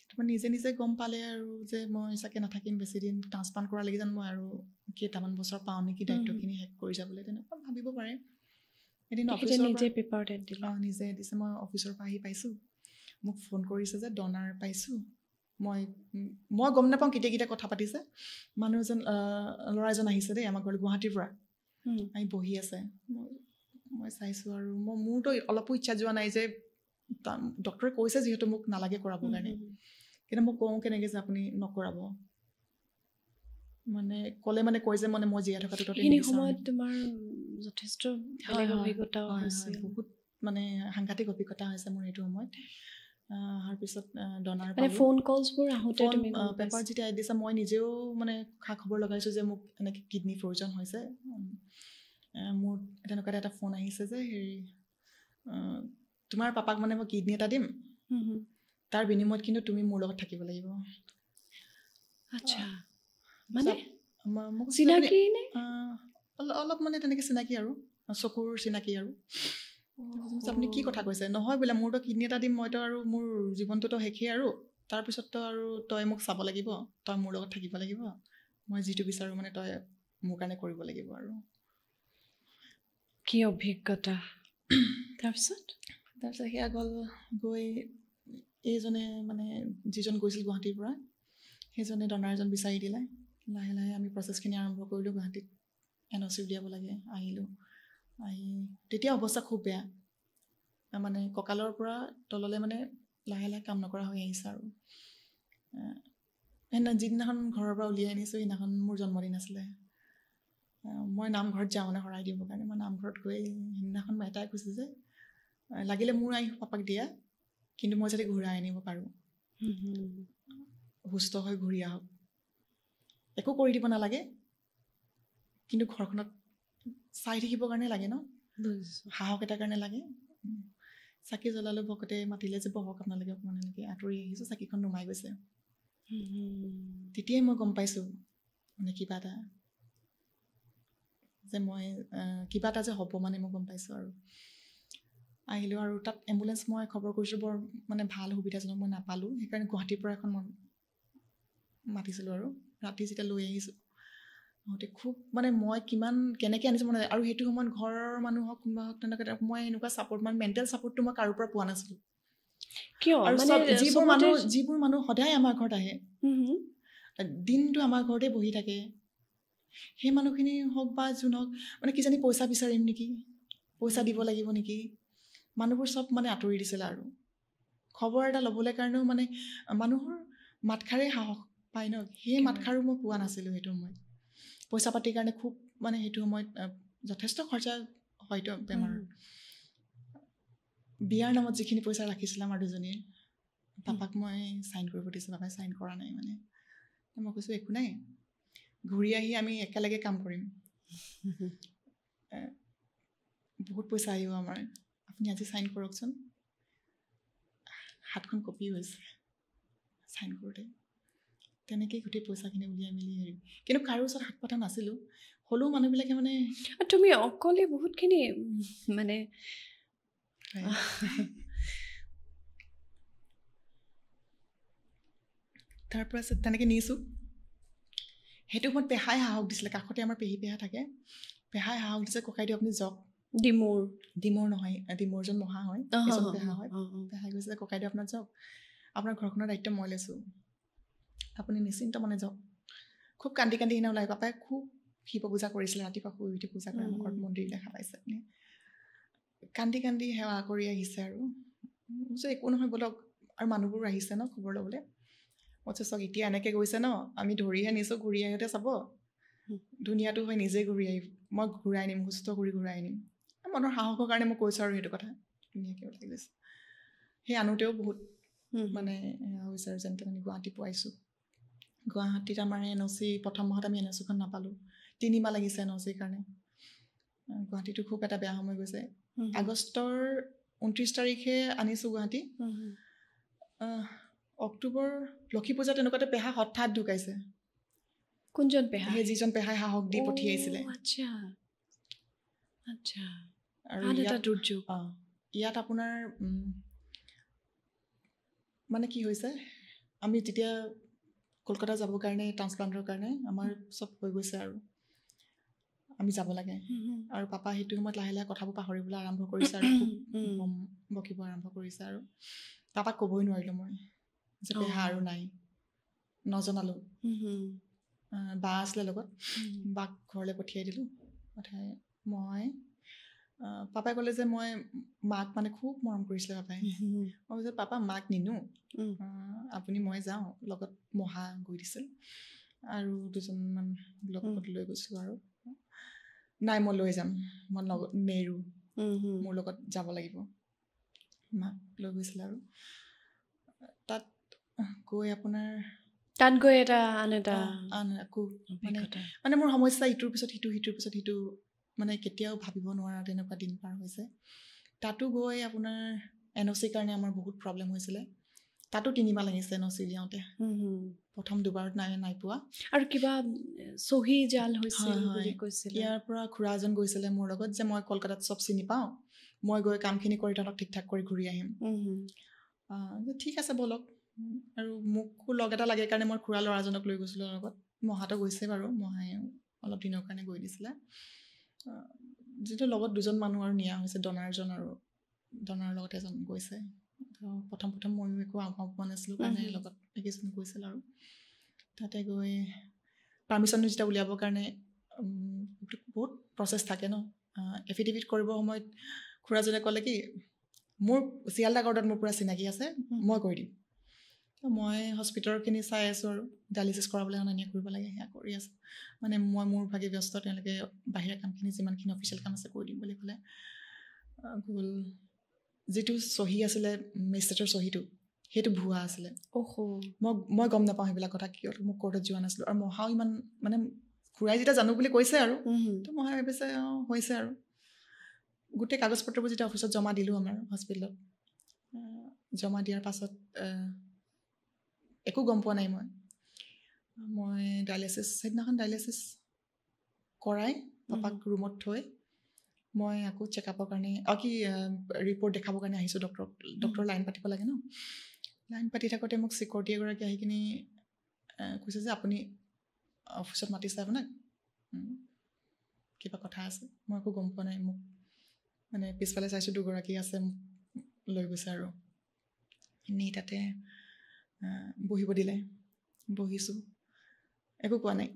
তাৰপৰা নিজে নিজে গম পালে আৰু যে মই চাগে নাথাকিম বেছি দিন ট্ৰান্সপ্লাণ্ট কৰা লাগি যেন মই আৰু কেইটামান বছৰ পাওঁ নেকি দায়িত্বখিনি শেষ কৰি যাবলৈ তেনেকুৱা ভাবিব পাৰে এদিন নিজে দিছে মই অফিচৰ পৰা আহি পাইছোঁ মোক ফোন কৰিছে যে ডনাৰ পাইছোঁ মই গম নাপাওঁ কেতিয়া কথা পাতিছে মানুহ এজন ল'ৰা এজন আহিছে দেই আমাৰ ঘৰলৈ গুৱাহাটীৰ পৰা আহি বহি আছে মই চাইছোঁ আৰু মোৰতো অলপো ইচ্ছা যোৱা নাই যে ডক্টৰে কৈছে যিহেতু মোক নালাগে কৰাবৰ কাৰণে কিন্তু মই কওঁ কেনেকৈ যে আপুনি নকৰাব মানে ক'লে মানে কৈ যে মানে মই জীয়াই থকাটো সময়ত তোমাৰ যথেষ্ট অভিজ্ঞতাও হৈছে বহুত মানে সাংঘাতিক অভিজ্ঞতা হৈছে মোৰ এইটো সময়ত অহাৰ পিছত ডনাৰ ফোন কলছবোৰ আহোঁতে পেপাৰ যেতিয়া দিছে মই নিজেও মানে খা খবৰ লগাইছোঁ যে মোক এনেকৈ কিডনী প্ৰয়োজন হৈছে মোৰ তেনেকুৱা এটা ফোন আহিছে যে হেৰি তোমাৰ পাপাক মানে মই কিডনী এটা দিম তাৰ বিনিময়ত কিন্তু তুমি মোৰ লগত থাকিব লাগিব আচ্ছা মানে চিনাকি নে অলপ মানে তেনেকৈ চিনাকি আৰু চকুৰ চিনাকি আৰু আপুনি কি কথা কৈছে নহয় বোলে মোৰতো কিডনী এটা দিম মইতো আৰু মোৰ জীৱনটোতো শেষেই আৰু তাৰপিছততো আৰু তই মোক চাব লাগিব তই মোৰ লগত থাকিব লাগিব মই যিটো বিচাৰোঁ মানে তই মোৰ কাৰণে কৰিব লাগিব আৰু কি অভিজ্ঞতা তাৰপিছত সেয়া গ'ল গৈ এইজনে মানে যিজন গৈছিল গুৱাহাটীৰ পৰা সেইজনে ডনাৰ এজন বিচাৰি দিলে লাহে লাহে আমি প্ৰচেছখিনি আৰম্ভ কৰিলোঁ গুৱাহাটীত NOC উলিয়াব লাগে আহিলোঁ আহি তেতিয়া অৱস্থা খুব বেয়া মানে কঁকালৰ পৰা তললৈ মানে লাহে লাহে কাম নকৰা হৈ আহিছে আৰু যিদিনাখন ঘৰৰ পৰা উলিয়াই আনিছোঁ সেইদিনাখন মোৰ জন্মদিন আছিলে মই নামঘৰত যাওঁ মানে শৰাই দিবৰ কাৰণে মই নামঘৰত গৈ সেইদিনাখন মই এটাই কৈছোঁ যে লাগিলে মোৰ আহি পাপাক দিয়া কিন্তু মই যাতে ঘূৰাই আনিব পাৰোঁ সুস্থ হৈ ঘূৰি আহক একো কৰি দিব নালাগে কিন্তু ঘৰখনত চাই থাকিবৰ কাৰণে লাগে ন সাহস এটাৰ কাৰণে লাগে চাকি জ্বলালোঁ ভকতে মাতিলে যে বহক আপোনালোকে অকণমান এনেকৈ আঁতৰি আহিছোঁ চাকিখন নুমাই গৈছে তেতিয়াই মই গম পাইছোঁ মানে কিবা এটা যে মই কিবা এটা যে হ'ব মানে মই গম পাইছোঁ আৰু আহিলোঁ আৰু তাত এম্বুলেঞ্চ মই খবৰ কৰিছোঁ বৰ মানে ভাল সুবিধাজনক মই নাপালোঁ সেইকাৰণে গুৱাহাটীৰ পৰা এখন মই মাতিছিলোঁ আৰু ৰাতি যেতিয়া লৈ আহিছোঁ আহোঁতে খুব মানে মই কেনেকৈ আনিছোঁ মানে আৰু সেইটো সময়ত ঘৰৰ মানুহ হওক কোনোবা হওক তেনেকৈ মই এনেকুৱা ছাপৰ্ট মানে মেণ্টেল ছাপৰ্টটো মই কাৰোৰ পৰা পোৱা নাছিলোঁ কিয় আৰু যিবোৰ মানুহ সদায় আমাৰ ঘৰত আহে দিনটো আমাৰ ঘৰতে বহি থাকে সেই মানুহখিনি হওক বা যোন হওক মানে কিজানি পইচা বিচাৰিম নেকি পইচা দিব লাগিব নেকি মানুহবোৰ চব মানে আঁতৰি দিছিলে আৰু খবৰ এটা ল'বলৈ কাৰণেও মানে মানুহৰ মাতষাৰেই সাহস পায় ন সেই মাতষাৰো মই পোৱা নাছিলোঁ সেইটো সময়ত পইচা পাতিৰ কাৰণে খুব মানে সেইটো সময়ত যথেষ্ট খৰচা হয়তো বেমাৰৰ বিয়াৰ নামত যিখিনি পইচা ৰাখিছিলে আমাৰ দুজনীৰ পাপাক মই চাইন কৰিব দিছোঁ পাপাই চাইন কৰা নাই মানে মই কৈছোঁ একো নাই ঘূৰি আহি আমি একেলগে কাম কৰিম বহুত পইচা আহিব আমাৰ আপুনি আজি চাইন কৰকচোন হাতখন কপি হৈছে চাইন কৰোঁতে তেনেকেই গোটেই পইচাখিনি উলিয়াই মেলি হেৰি কিন্তু কাৰো ওচৰত হাত পতা নাছিলোঁ হ'লেও মানুহবিলাকে মানে তুমি অকলে বহুতখিনি মানে তাৰপাছত তেনেকৈ নিছোঁ সেইটো সময়ত পেহাই সাহস দিছিলে কাষতে আমাৰ পেহী পেহা থাকে পেহাই সাহস দিছে ককাইদেউ আপুনি যাওক ডিমৌৰ নহয় ডিমৌৰজন মহা হয় এজন পেহা হয় পেহাই কৈছে যে ককাইদেউ আপোনাৰ যাওক আপোনাৰ ঘৰখনৰ দায়িত্ব মই লৈছোঁ আপুনি নিশ্চিন্ত মনে যাওক খুব কান্দি কান্দি সিদিনা ওলাই পাপাই খুব শিৱ পূজা কৰিছিলে ৰাতিপুৱা শুই উঠি পূজা কৰে আমাৰ ঘৰত মন্দিৰ দেখা পাইছে আপুনি কান্দি কান্দি সেৱা কৰি আহিছে আৰু যে একো নহয় বলক আৰু মানুহবোৰ আহিছে ন খবৰ ল'বলৈ মই চাওক এতিয়া এনেকৈ গৈছে ন আমি ধৰিহে নিছোঁ ঘূৰি আহিওঁতে চাব ধুনীয়াটো হয় নিজে ঘূৰি আহিম মই ঘূৰাই আনিম সুস্থ কৰি ঘূৰাই আনিম মনৰ সাহসৰ কাৰণে মই কৈছোঁ আৰু সেইটো কথা ধুনীয়াকৈ ওলাই গৈছে সেই আনোতেও বহুত মানে হৈছে আৰু যেন তেনে গুৱাহাটী পোৱাইছোঁ গুৱাহাটীত আমাৰ NOC প্ৰথম মাহত আমি NOCখন নাপালোঁ 3 মাহ লাগিছে NOCৰ কাৰণে গুৱাহাটীটো খুব এটা বেয়া সময় গৈছে আগষ্টৰ 29 তাৰিখে আনিছোঁ গুৱাহাটী অক্টোবৰ লক্ষী পূজা তেনেকুৱাতে পেহা হঠাৎ ঢুকাইছে কোনজন পেহা সেই যিজন পেহাই সাহস দি পঠিয়াইছিলে আচ্ছা আচ্ছা আৰু এটা দুৰ্যোগ ইয়াত আপোনাৰ মানে কি হৈছে আমি তেতিয়া কলকাতা যাবৰ কাৰণে ট্ৰান্সপ্লান্টৰ কাৰণে আমাৰ চব হৈ গৈছে আৰু আমি যাব লাগে আৰু পাপা সেইটো সময়ত লাহে লাহে কথাবোৰ পাহৰিবলৈ আৰম্ভ কৰিছে আৰু বকিব আৰম্ভ কৰিছে আৰু পাপাক ক'বই নোৱাৰিলোঁ মই যে পেহা আৰু নাই নজনালোঁ বা আছিলে লগত বাক ঘৰলৈ পঠিয়াই দিলোঁ পঠাই মই পাপাই ক'লে যে মই মাক মানে খুব মৰম কৰিছিলে পাপাই মই কৈছোঁ পাপা মাক নিনো আপুনি মই যাওঁ লগত মহা গৈ দিছিল আৰু 2জনমান লগত লৈ গৈছোঁ আৰু নাই মই লৈ যাম মই নেৰো মোৰ লগত যাব লাগিব মাক লৈ গৈছিল আৰু তাত গৈ আপোনাৰ তাত গৈ এটা আকৌ মানে মোৰ সমস্যা ইটোৰ পিছত সিটো মানে কেতিয়াও ভাবিব নোৱাৰা তেনেকুৱা দিন পাৰ হৈছে তাতো গৈ আপোনাৰ NOCৰ কাৰণে আমাৰ বহুত প্ৰব্লেম হৈছিলে তাতো 3 মাহ লাগিছে NOC দিয়াওঁতে প্ৰথম দুবাৰত নাই পোৱা আৰু কিবা চহী জাল হৈছিল বুলি কৈছিল ইয়াৰ পৰা খুৰা এজন গৈছিলে মোৰ লগত যে মই কলকাতাত চব চিনি পাওঁ মই গৈ কামখিনি কৰি তাহাঁতক ঠিক ঠাক কৰি ঘূৰি আহিম ঠিক আছে ব'লক আৰু মোকো লগ এটা লাগে কাৰণে মই খুৰা ল'ৰাজনক লৈ গৈছিলোঁ লগত মহাতো গৈছে বাৰু মহাই অলপ দিনৰ কাৰণে গৈ দিছিলে যিটো লগত 2জন মানুহ আৰু নিয়া হৈছে ডনাৰ লগত এজন গৈছে প্ৰথম ময়ো একো আভাৱ পোৱা নাছিলোঁ কাৰণে লগত একেজন গৈছিল আৰু তাতে গৈ পাৰ্মিশ্যন যেতিয়া উলিয়াবৰ কাৰণে বহুত প্ৰচেছ থাকে ন এফিডেভিট কৰিবৰ সময়ত খুৰাজনে ক'লে কি মোৰ চিয়ালদা কৰ্টত মোৰ পুৰা চিনাকি আছে মই কৰি দিম মই হস্পিটেলৰখিনি চাই আছোঁ আৰু ডায়েলিচিছ কৰাবলৈ অনা নিয়া কৰিব লাগে সেয়া কৰি আছোঁ মানে মই মোৰ ভাগে ব্যস্ত তেওঁলোকে বাহিৰা কামখিনি যিমানখিনি অফিচিয়েল কাম আছে কৰি দিম বুলি ক'লে গ'ল যিটো চহী আছিলে মেজিষ্ট্ৰেটৰ চহীটো সেইটো ভুৱা আছিলে মই গম নাপাওঁ সেইবিলাক কথা কিয় মোক কৰ্টত যোৱা নাছিলোঁ আৰু মহাও ইমান মানে খুৰাই যেতিয়া জানো বুলি কৈছে আৰু তো মহাই ভাবিছে হৈছে আৰু গোটেই কাগজ পত্ৰবোৰ যেতিয়া অফিচত জমা দিলোঁ আমাৰ হস্পিটেলত জমা দিয়াৰ পাছত একো গম পোৱা নাই মই সেইদিনাখন ডায়েলিচিছ কৰাই পাপাক ৰুমত থৈ মই আকৌ চেকআপৰ কাৰণে ৰিপৰ্ট দেখাবৰ কাৰণে আহিছোঁ ডক্টৰ লাইন পাতিব লাগে ন লাইন পাতি থাকোঁতে মোক চিকিউৰিটি এগৰাকী আহি কিনি কৈছে যে আপুনি অফিচত মাতিছে আপোনাক কিবা কথা আছে মই একো গম পোৱা নাই মোক মানে পিছফালে চাইছোঁ 2গৰাকী আছে মোক লৈ গৈছে আৰু এনেই তাতে বহিব দিলে বহিছোঁ একো কোৱা নাই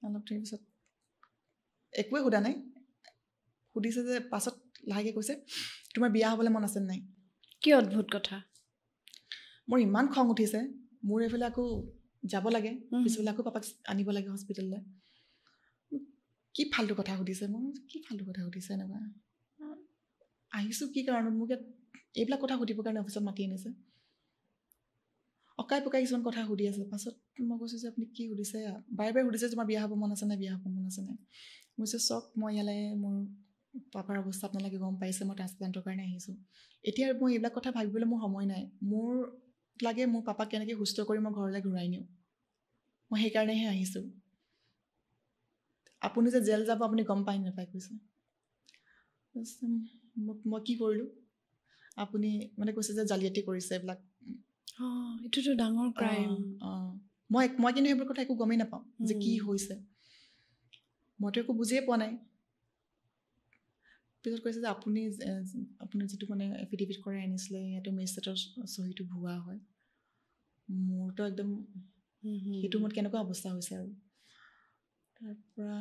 অলপ দেৰি পিছত একোৱে সোধা নাই সুধিছে যে পাছত লাহেকৈ কৈছে তোমাৰ বিয়া হ'বলৈ মন আছে নাই কি অদ্ভুত কথা মোৰ ইমান খং উঠিছে মোৰ এইফালে আকৌ যাব লাগে পিছফালে আকৌ পাপাক আনিব লাগে হস্পিটেললৈ কি ফাল্টু কথা সুধিছে মই কি ফাল্টু কথা সুধিছে এনেকুৱা আহিছোঁ কি কাৰণত মোক ইয়াত এইবিলাক কথা সুধিবৰ কাৰণে অফিচত মাতি আনিছে অকাই পকাই কিছুমান কথা সুধি আছে পাছত মই কৈছোঁ যে আপুনি কি সুধিছে বাৰে বাৰে সুধিছে তোমাৰ বিয়া হ'ব মন আছে নাই মই কৈছোঁ চক মই ইয়ালৈ মোৰ পাপাৰ অৱস্থা আপোনালোকে গম পাইছে মই ট্ৰান্সপ্লান্টৰ কাৰণে আহিছোঁ এতিয়া মই এইবিলাক কথা ভাবিবলৈ মোৰ সময় নাই মোৰ লাগে মোৰ পাপাক কেনেকৈ সুস্থ কৰি মই ঘৰলৈ ঘূৰাই নিওঁ মই সেইকাৰণেহে আহিছোঁ আপুনি যে জেল যাব আপুনি গম পাই নাপায় কৈছে মই কি কৰিলোঁ আপুনি মানে কৈছে যে জালিয়াতি কৰিছে এইবিলাক এইটোতো ডাঙৰ ক্ৰাইম মই কিন্তু সেইবোৰ কথা একো গমেই নাপাওঁ যে কি হৈছে মইতো একো বুজিয়ে পোৱা নাই পিছত কৈছে যে আপুনি যিটো মানে এফিডেভিট কৰাই আনিছিলে ইয়াতো মেজিষ্ট্ৰেটৰ চহীটো ভুৱা হয় মোৰতো একদম সেইটো মোৰ কেনেকুৱা অৱস্থা হৈছে আৰু তাৰপৰা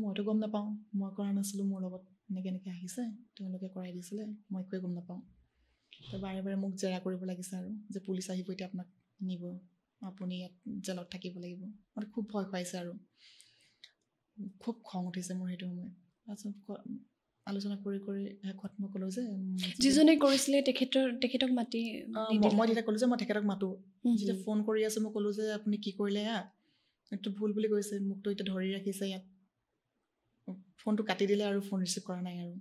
মইতো গম নাপাওঁ মই কৰা নাছিলোঁ মোৰ লগত এনেকৈ আহিছে তেওঁলোকে কৰাই দিছিলে মই একোৱে গম নাপাওঁ তো বাৰে বাৰে মোক জেৰা কৰিব লাগিছে আৰু যে পুলিচ আহিব এতিয়া আপোনাক নিব আপুনি ইয়াত জেলত থাকিব লাগিব মানে খুব ভয় খুৱাইছে আৰু খুব খং উঠিছে মোৰ সেইটো সময়ত তাৰপিছত আলোচনা কৰি শেষত মই ক'লোঁ যে যিজনে কৰিছিলে তেখেতক মাতি মই তেতিয়া ক'লোঁ যে মই তেখেতক মাতোঁ যেতিয়া ফোন কৰি আছোঁ মই ক'লোঁ যে আপুনি কি কৰিলে এইটো ভুল বুলি কৈছে মোকতো এতিয়া ধৰি ৰাখিছে ইয়াত ফোনটো কাটি দিলে আৰু ফোন ৰিচিভ কৰা নাই আৰু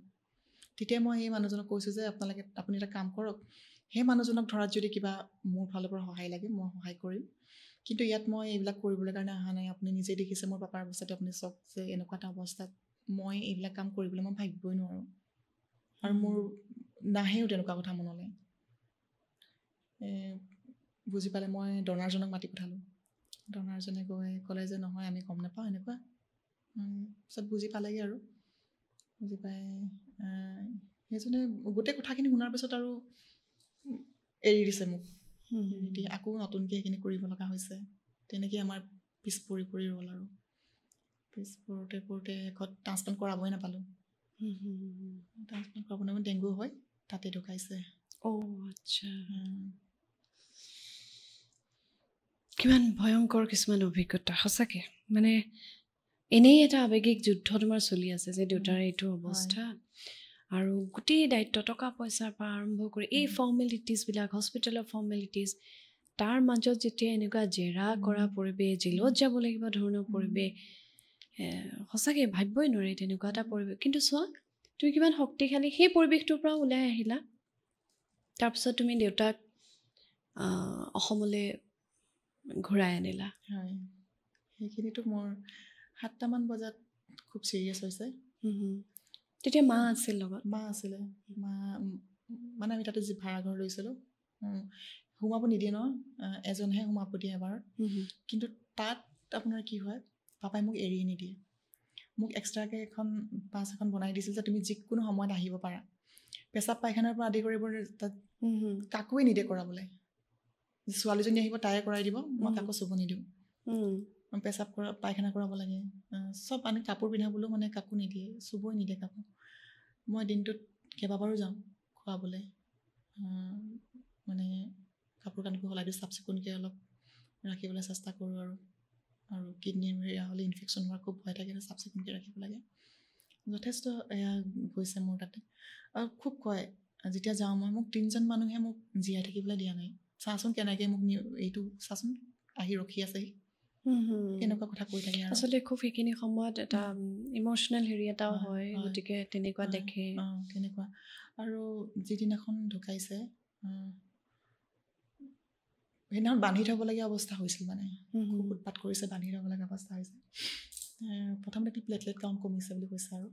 তেতিয়া মই সেই মানুহজনক কৈছোঁ যে আপুনি এটা কাম কৰক সেই মানুহজনক ধৰাত যদি কিবা মোৰ ফালৰ পৰা সহায় লাগে মই সহায় কৰিম কিন্তু ইয়াত মই এইবিলাক কৰিবলৈ কাৰণে অহা নাই আপুনি নিজেই দেখিছে মোৰ পাপাৰ অৱস্থাটো আপুনি চাওক যে এনেকুৱা এটা অৱস্থাত মই এইবিলাক কাম কৰিবলৈ মই ভাবিবই নোৱাৰোঁ আৰু মোৰ নাহেও তেনেকুৱা কথা মনলৈ বুজি পালে মই ডনাৰজনক মাতি পঠালোঁ ডনাৰজনে ক'লে যে নহয় আমি গম নাপাওঁ এনেকুৱা পিছত বুজি পালেগৈ আৰু বুজি পাই সেইজনে গোটেই কথাখিনি শুনাৰ পিছত আৰু এৰি দিছে মোক এৰি আকৌ নতুনকৈ সেইখিনি কৰিব লগা হৈছে তেনেকৈ আমাৰ পিছ পৰি ৰ'ল আৰু পিছ পৰোঁতে শেষত ট্ৰান্সপ্লাণ্ট কৰাবই নাপালোঁ ট্ৰান্সপ্লাণ্ট কৰাব নাপালোঁ ডেংগু হয় তাতে ঢুকাইছে আচ্ছা কিমান ভয়ংকৰ কিছুমান অভিজ্ঞতা সঁচাকৈ মানে এনেই এটা আৱেগিক যুদ্ধ তোমাৰ চলি আছে যে দেউতাৰ এইটো অৱস্থা আৰু গোটেই দায়িত্ব টকা পইচাৰ পৰা আৰম্ভ কৰি এই ফৰ্মেলিটিজবিলাক হস্পিটেলৰ ফৰ্মেলিটিজ তাৰ মাজত যেতিয়া এনেকুৱা জেৰা কৰা পৰিৱেশ জেলত যাব লাগিব ধৰণৰ পৰিৱেশ সঁচাকৈ ভাবিবই নোৱাৰি তেনেকুৱা এটা পৰিৱেশ কিন্তু চোৱা তুমি কিমান শক্তিশালী সেই পৰিৱেশটোৰ পৰা ওলাই আহিলা তাৰপিছত তুমি দেউতাক অসমলৈ ঘূৰাই আনিলা হয় সেইখিনিতো মোৰ 7টামান বজাত খুব ছিৰিয়াছ হৈছে তেতিয়া মা আছিল লগত মা আছিলে মা মানে আমি তাতে যি ভাড়া ঘৰ লৈছিলোঁ সোমাব নিদিয়ে ন এজনহে সোমাব দিয়ে এবাৰ কিন্তু তাত আপোনাৰ কি হয় পাপাই মোক এৰি নিদিয়ে মোক এক্সট্ৰাকৈ পাছ এখন বনাই দিছিল যে তুমি যিকোনো সময়ত আহিব পাৰা পেচাব পায়খানাৰ পৰা আদি কৰিব তাত কাকোৱে নিদিয়ে কৰাবলৈ ছোৱালীজনী আহিব তাই কৰাই দিব মই কাকো চুব নিদিওঁ পেচাব কৰা পায়খানা কৰাব লাগে চব আনি কাপোৰ পিন্ধাবলৈও মানে কাকো নিদিয়ে চুবই নিদিয়ে কাকো মই দিনটোত কেইবাবাৰো যাওঁ খোৱাবলৈ মানে কাপোৰ কানিবোৰ সলাই দিওঁ চাফ চিকুণকৈ অলপ ৰাখিবলৈ চেষ্টা কৰোঁ আৰু কিডনীৰ হেৰিয়া হ'লে ইনফেকশ্যন হোৱাৰ খুব ভয় থাকে চাফ চিকুণকৈ ৰাখিব লাগে যথেষ্ট এয়া গৈছে মোৰ তাতে আৰু খুব কয় যেতিয়া যাওঁ মই মোক 3জন মানুহে মোক জীয়াই থাকিবলৈ দিয়া নাই চাচোন কেনেকৈ মোক এইটো চাচোন আহি ৰখি আছেহি কেনেকুৱা কথা কৈ থাকে আচলতে খুব সেইখিনি সময়ত এটা ইম'চনেল হেৰি এটাও হয় গতিকে তেনেকুৱা দেখে তেনেকুৱা আৰু যিদিনাখন ঢুকাইছে সেইদিনাখন বান্ধি থ'বলগীয়া অৱস্থা হৈছিল মানে খুব উৎপাত কৰিছে বান্ধি থ'বলগীয়া অৱস্থা হৈছে প্ৰথমতে কি প্লেটলেট কাউণ্ট কমিছে বুলি কৈছে আৰু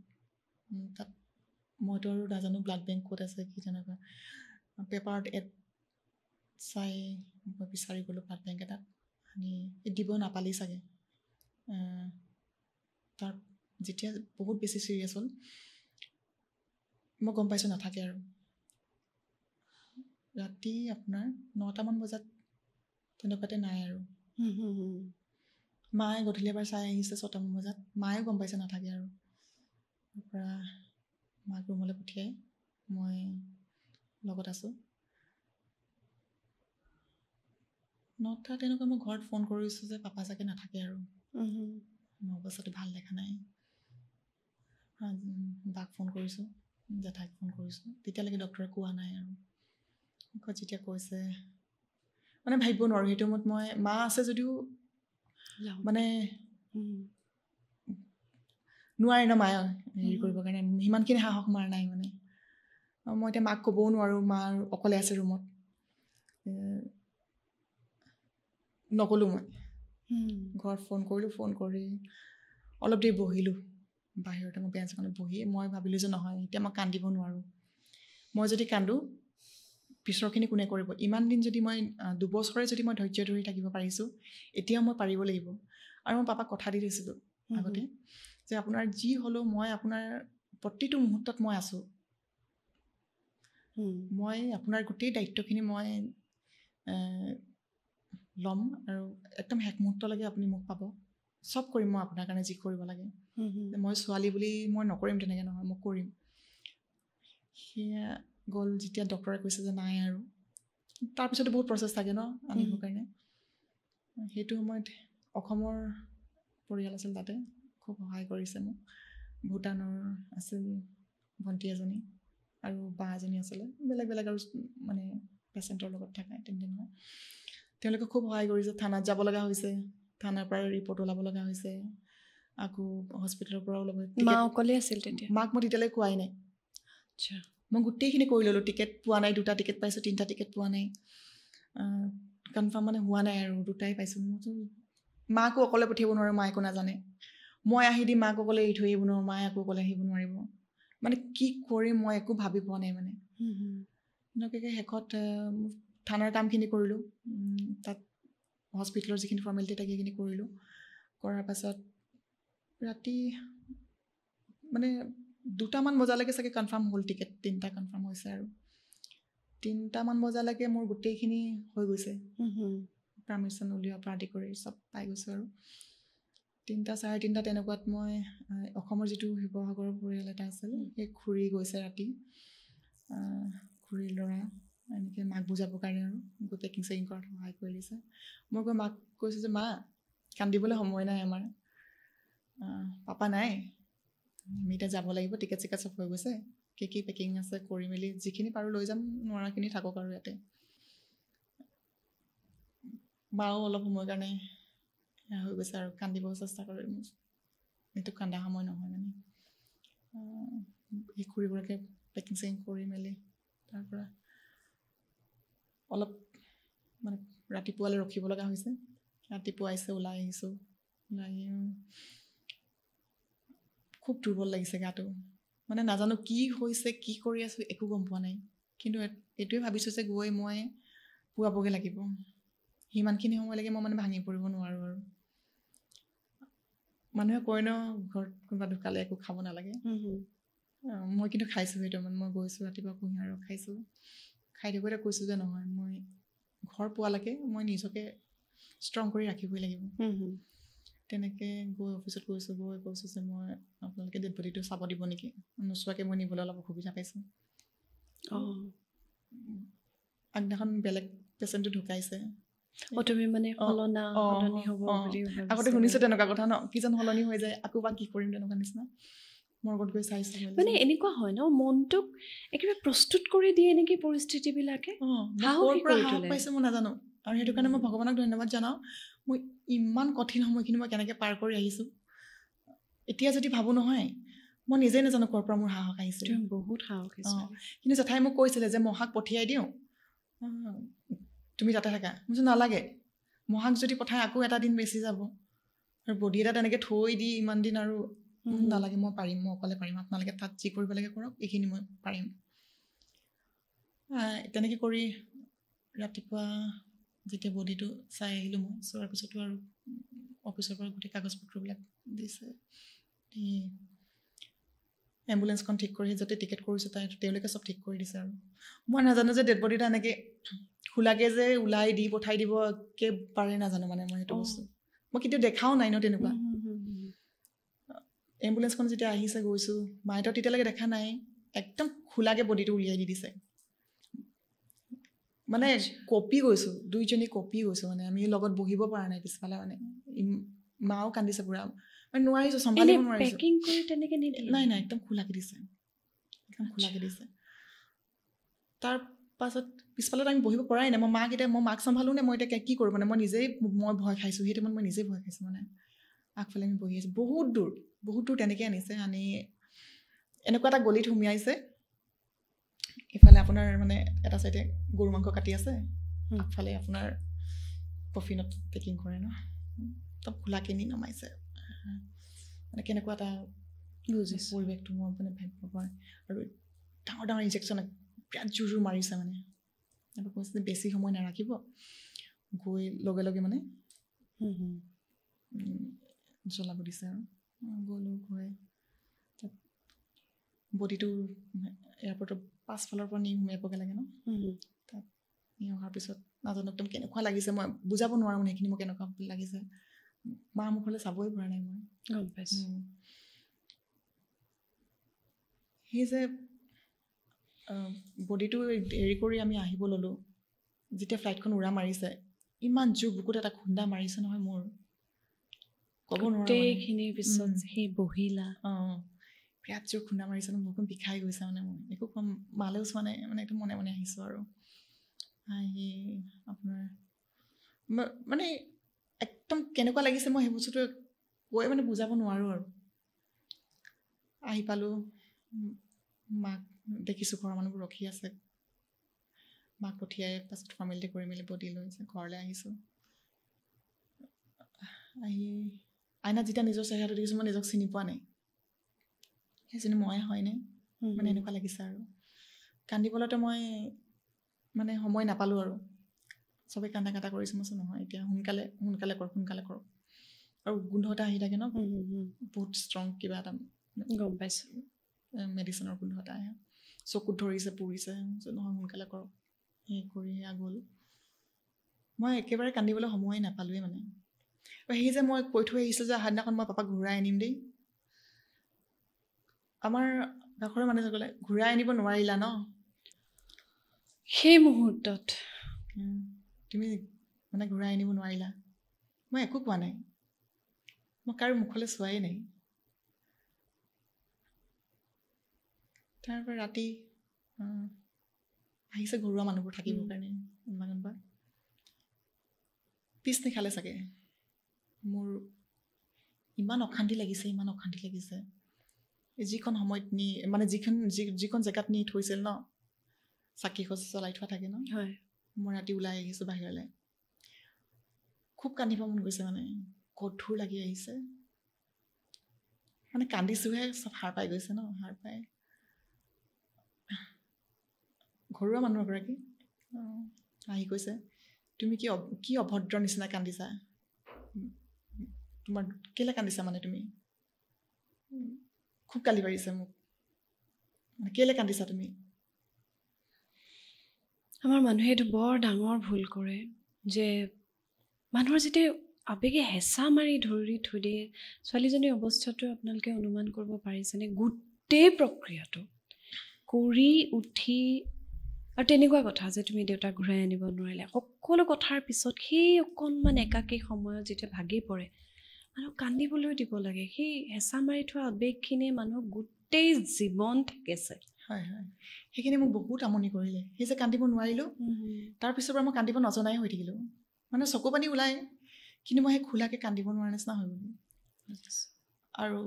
তাত মইতো আৰু নাজানো ব্লাড বেংক ক'ত আছে কি তেনেকুৱা পেপাৰত চাই মই বিচাৰি গ'লোঁ ব্লাড বেংক এটাত আনি দিব নাপালি চাগে তাৰ যেতিয়া বহুত বেছি ছিৰিয়াছ হ'ল মই গম পাইছোঁ নাথাকে আৰু ৰাতি আপোনাৰ 9টামান বজাত তেনেকুৱাতে নাই আৰু মায়ে গধূলি এবাৰ চাই আহিছে 6টামান বজাত মায়ে গম পাইছে নাথাকে আৰু তাৰপৰা মাক ৰুমলৈ পঠিয়াই মই লগত আছোঁ 9টা তেনেকুৱা মই ঘৰত ফোন কৰিছোঁ যে পাপা চাগে নাথাকে আৰু মোৰ অৱস্থাটো ভাল দেখা নাই বাক ফোন কৰিছোঁ জেঠাইক ফোন কৰিছোঁ তেতিয়ালৈকে ডক্টৰে কোৱা নাই আৰু যেতিয়া কৈছে মানে ভাবিব নোৱাৰোঁ সেইটো সময়ত মই মা আছে যদিও মানে নোৱাৰে ন মায়ে হেৰি কৰিবৰ কাৰণে সিমানখিনি সাহস মাৰ নাই মানে মই এতিয়া মাক ক'বও নোৱাৰোঁ মা অকলে আছে ৰুমত নগ'লোঁ মই ঘৰত ফোন কৰিলোঁ ফোন কৰি অলপ দেৰি বহিলোঁ বাহিৰতে মই বেঞ্চ এখনত বহি মই ভাবিলোঁ যে নহয় এতিয়া মই কান্দিব নোৱাৰোঁ মই যদি কান্দোঁ পিছৰখিনি কোনে কৰিব ইমান দিন যদি মই 2 বছৰে যদি মই ধৈৰ্য ধৰি থাকিব পাৰিছোঁ এতিয়াও মই পাৰিব লাগিব আৰু মই পাপাক কথা দি দিছিলোঁ আগতে যে আপোনাৰ যি হ'লেও মই আপোনাৰ প্ৰতিটো মুহূৰ্তত মই আছোঁ মই আপোনাৰ গোটেই দায়িত্বখিনি মই ল'ম আৰু একদম শেষ মুহূৰ্তলৈকে আপুনি মোক পাব চব কৰিম মই আপোনাৰ কাৰণে যি কৰিব লাগে মই ছোৱালী বুলি মই নকৰিম তেনেকৈ নহয় মই কৰিম সেয়া গ'ল যেতিয়া ডক্টৰে কৈছে যে নাই আৰু তাৰপিছতো বহুত প্ৰচেছ থাকে ন আনিবৰ কাৰণে সেইটো সময়ত অসমৰ পৰিয়াল আছিল তাতে খুব সহায় কৰিছে মোক ভূটানৰ আছিল ভণ্টি এজনী আৰু বা এজনী আছিলে বেলেগ বেলেগ আৰু মানে পেচেণ্টৰ লগত থকা তেনেকৈ নহয় তেওঁলোকে খুব সহায় কৰিছে থানাত যাব লগা হৈছে থানাৰ পৰা ৰিপৰ্ট ওলাব লগা হৈছে আকৌ হস্পিটেলৰ পৰা ওলাব মা অকলে আছিল তেতিয়া মাক মই তেতিয়ালৈ কোৱাই নাই আচ্ছা মই গোটেইখিনি কৰি ল'লোঁ টিকেট পোৱা নাই 2টা টিকেট পাইছোঁ 3টা টিকেট পোৱা নাই কনফাৰ্ম মানে হোৱা নাই আৰু 2টাই পাইছোঁ মাকো অকলে পঠিয়াব নোৱাৰোঁ মায়ে একো নাজানে মই আহি দি মাক অকলে এৰি থৈ আহিব নোৱাৰোঁ মায়ে আকৌ অকলে আহিব নোৱাৰিব মানে কি কৰিম মই একো ভাবি পোৱা নাই মানে এনেকুৱাকৈ শেষত থানাৰ কামখিনি কৰিলোঁ তাত হস্পিটেলৰ যিখিনি ফৰ্মেলিটি থাকে সেইখিনি কৰিলোঁ কৰাৰ পাছত ৰাতি মানে 2টামান বজালৈকে চাগে কনফাৰ্ম হ'ল টিকেট 3টা কনফাৰ্ম হৈছে আৰু 3টামান বজালৈকে মোৰ গোটেইখিনি হৈ গৈছে পাৰ্মিশ্যন উলিওৱাৰ পৰা আদি কৰি চব পাই গৈছোঁ আৰু 3টা 3:30 তেনেকুৱাত মই অসমৰ যিটো শিৱসাগৰৰ পৰিয়াল এটা আছিল সেই খুৰী গৈছে ৰাতি খুৰীৰ ল'ৰা এনেকৈ মাক বুজাবৰ কাৰণে আৰু গৈ পেকিং চেকিং কৰাত সহায় কৰি দিছে মই গৈ মাক কৈছোঁ যে মা কান্দিবলৈ সময় নাই আমাৰ পাপা নাই আমি এতিয়া যাব লাগিব টিকেট চিকেট চব হৈ গৈছে কি পেকিং আছে কৰি মেলি যিখিনি পাৰোঁ লৈ যাম নোৱাৰাখিনি থাকক আৰু ইয়াতে মাও অলপ সময়ৰ কাৰণে হৈ গৈছে আৰু কান্দিব চেষ্টা কৰে এইটো কান্দা সময় নহয় মানে এই খুৰীগৰাকীয়ে পেকিং চেকিং কৰি মেলি তাৰপৰা অলপ মানে ৰাতিপুৱালৈ ৰখিব লগা হৈছে ৰাতিপুৱা আহিছে ওলাই আহিছোঁ ওলাই খুব দুৰ্বল লাগিছে গাটো মানে নাজানো কি হৈছে কি কৰি আছোঁ একো গম পোৱা নাই কিন্তু এইটোৱে ভাবিছোঁ যে গৈ মই পুৱাবগৈ লাগিব সিমানখিনি সময়লৈকে মই মানে ভাঙি পৰিব নোৱাৰোঁ আৰু মানুহে কয় ন ঘৰত কোনোবা ঢুকালে একো খাব নালাগে মই কিন্তু খাইছোঁ সেইটো মানে মই গৈছোঁ ৰাতিপুৱা কুঁহিয়াৰ ৰস খাইছোঁ খাই থাকোঁতে কৈছোঁ যে নহয় মই ঘৰ পোৱালৈকে মই নিজকে ষ্ট্ৰং কৰি ৰাখিবই লাগিব তেনেকৈ গৈ অফিচত গৈছোঁ যে মই আপোনালোকে ডেড বডিটো চাব দিব নেকি নোচোৱাকৈ মই নিবলৈ অলপ অসুবিধা পাইছোঁ আগদিনাখন বেলেগ পেচেণ্টটো ঢুকাইছে তুমি মানে সলনি হ'ব বুলি আগতে শুনিছোঁ তেনেকুৱা কথা ন কিজন সলনি হৈ যায় আকৌ বা কি কৰিম তেনেকুৱা নিচিনা মৰ্গত গৈ চাইছোঁ মানে এনেকুৱা হয় ন মনটোক একেবাৰে প্ৰস্তুত কৰি দিয়ে নেকি পৰিস্থিতিবিলাকে সাহস পাইছোঁ মই নাজানো আৰু সেইটো কাৰণে মই ভগৱানক ধন্যবাদ জনাওঁ মই ইমান কঠিন সময়খিনি মই কেনেকৈ পাৰ কৰি আহিছোঁ এতিয়া যদি ভাবোঁ নহয় মই নিজেই নাজানো ক'ৰ পৰা মোৰ সাহস আহিছে বহুত সাহস কিন্তু জেঠাই মোক কৈছিলে যে মহাক পঠিয়াই দিওঁ তুমি তাতে থাকা মই নালাগে মহাক যদি পঠাই আকৌ এটা দিন বেছি যাব আৰু বডি এটা তেনেকৈ থৈ দি ইমান দিন আৰু নালাগে মই পাৰিম মই অকলে পাৰিম আপোনালোকে তাত যি কৰিব লাগে কৰক এইখিনি মই পাৰিম তেনেকৈ কৰি ৰাতিপুৱা যেতিয়া বডিটো চাই আহিলোঁ মই চোৱাৰ পিছতো আৰু অফিচৰ পৰা গোটেই কাগজ পত্ৰবিলাক দিছে এম্বুলেঞ্চখন ঠিক কৰি য'তে টিকেট কৰিছোঁ তেওঁলোকে চব ঠিক কৰি দিছে আৰু মই নাজানো যে ডেড বডি এটা এনেকৈ খোলাকৈ যে ওলাই দি পঠাই দিব একেবাৰে নাজানো মানে মই সেইটো বস্তু মই কেতিয়াও দেখাও নাই ন তেনেকুৱা এম্বুলেঞ্চখন যেতিয়া আহিছে গৈছোঁ মাইতো তেতিয়ালৈকে দেখা নাই একদম খোলাকৈ বডিটো উলিয়াই দি দিছে মানে কঁপি গৈছোঁ দুইজনী কঁপি গৈছোঁ মানে আমি লগত বহিব পৰা নাই পিছফালে মানে মাও কান্দিছে পুৰা মানে নোৱাৰিছোঁ চম্ভালিব নোৱাৰিছোঁ নাই একদম খোলাকৈ দিছে তাৰ পাছত পিছফালে আমি বহিব পৰাই নাই মই মাক চম্ভালোঁ নে মই এতিয়া কি কৰোঁ মানে মই ভয় খাইছোঁ সেইটো মই নিজেই ভয় খাইছোঁ মানে আগফালে আমি বহি আছোঁ বহুত দূৰ তেনেকৈ আনিছে আনি এনেকুৱা এটা গলিত সুমিয়াইছে ইফালে আপোনাৰ মানে এটা চাইডে গৰু মাংস কাটি আছে আগফালে আপোনাৰ কফিনত পেকিং কৰে ন একদম খোলাকৈ নি নমাইছে মানে কেনেকুৱা এটা পৰিৱেশটো মই মানে ভাবিব পৰা আৰু ডাঙৰ ইনজেকশ্যন বিৰাট জোৰ মাৰিছে মানে তাৰপৰা কৈছে যে বেছি সময় নাৰাখিব গৈ লগে লগে মানে জ্বলাব দিছে আৰু গ'লোঁ গৈ তাত বডিটো এয়াৰপৰ্টৰ পাছফালৰ পৰা নি সোমাবগৈ লাগে ন তাত নি অহাৰ পিছত নাজানো একদম কেনেকুৱা লাগিছে মই বুজাব নোৱাৰোঁ মানে সেইখিনি মোৰ কেনেকুৱা লাগিছে মা মুখলৈ চাবই পৰা নাই মই গম পাইছোঁ সেই যে বডিটো হেৰি কৰি আমি আহিব ল'লোঁ যেতিয়া ফ্লাইটখন উৰা মাৰিছে ইমান জোৰ বুকুত এটা খুন্দা মাৰিছে নহয় মোৰ ক'ব নোৱাৰোঁ গোটেইখিনিৰ পিছত সেই বহিলা বিৰাট জোৰ খুন্দা মাৰিছে ন বুকুখন বিষাই গৈছে মানে মোৰ একো কম মালেও চোৱা নাই মানে একদম মনে মনে আহিছোঁ আৰু আহি আপোনাৰ মানে একদম কেনেকুৱা লাগিছে মই সেই বস্তুটো কৈ মানে বুজাব নোৱাৰোঁ আৰু আহি পালোঁ মাক দেখিছোঁ ঘৰৰ মানুহবোৰ ৰখি আছে মাক পঠিয়াই পাছত ফৰ্মেলিটি কৰি মেলি বডি লৈ ঘৰলৈ আহিছোঁ আহি আইনাত যেতিয়া নিজৰ চেহেৰাটো দেখিছোঁ মই নিজক চিনি পোৱা নাই সেইজনী ময়ে হয়নে মানে এনেকুৱা লাগিছে আৰু কান্দিবলৈতো মই মানে সময় নাপালোঁ আৰু চবেই কান্দা কাটা কৰিছোঁ মই নহয় এতিয়া সোনকালে কৰক আৰু গোন্ধ এটা আহি থাকে ন বহুত ষ্ট্ৰং কিবা এটা গম পাইছোঁ মেডিচিনৰ গোন্ধ এটা আহে চকুত ধৰিছে পুৰিছে নহয় সোনকালে কৰক সেই কৰি গ'ল মই একেবাৰে কান্দিবলৈ সময় নাপালোঁৱেই মানে সেই যে মই কৈ থৈ আহিছোঁ যে সেইদিনাখন মই পাপাক ঘূৰাই আনিম দেই আমাৰ কাষৰে মানুহে ক'লে ঘূৰাই আনিব নোৱাৰিলা ন সেই মুহূৰ্তত তুমি মানে ঘূৰাই আনিব নোৱাৰিলা মই একো কোৱা নাই মই কাৰো মুখলৈ চোৱাই নাই তাৰপৰা ৰাতি আহিছে ঘৰুৱা মানুহবোৰ থাকিবৰ কাৰণে কোনোবা পিছ নিশালে চাগে মোৰ ইমান অশান্তি লাগিছে যিখন সময়ত মানে যিখন জেগাত নি থৈছিল ন চাকি খোজ জ্বলাই থোৱা থাকে ন হয় মই ৰাতি ওলাই আহিছোঁ বাহিৰলৈ খুব কান্দিব মন গৈছে মানে গধুৰ লাগি আহিছে মানে কান্দিছোঁহে চব সাৰ পাই গৈছে ন সাৰ পাই ঘৰুৱা মানুহ এগৰাকী আহি কৈছে তুমি কি অভদ্ৰ নিচিনা কান্দিছা তোমাৰ কেলৈ কান্দিছা মানে তুমি খুব গালি পাৰিছে মোক মানে কেলৈ কান্দিছা তুমি আমাৰ মানুহে এইটো বৰ ডাঙৰ ভুল কৰে যে মানুহৰ যেতিয়া আবেগে হেঁচা মাৰি ধৰি থৈ দিয়ে ছোৱালীজনীৰ অৱস্থাটো আপোনালোকে অনুমান কৰিব পাৰিছেনে গোটেই প্ৰক্ৰিয়াটো কৰি উঠি আৰু তেনেকুৱা কথা যে তুমি দেউতাক ঘূৰাই আনিব নোৱাৰিলে সকলো কথাৰ পিছত সেই অকণমান একাকী সময়ত যেতিয়া ভাগি পৰে মানুহক কান্দিবলৈ দিব লাগে সেই হেঁচা মাৰি থোৱা আৱেগখিনিয়ে মানুহক গোটেই জীৱন থাকেছে হয় সেইখিনি মোক বহুত আমনি কৰিলে সেই যে কান্দিব নোৱাৰিলোঁ তাৰপিছৰ পৰা মই কান্দিব নজনাই হৈ থাকিলোঁ মানে চকু পানী ওলাই কিন্তু মই সেই খোলাকৈ কান্দিব নোৱাৰা নিচিনা হৈ গ'লোঁ আৰু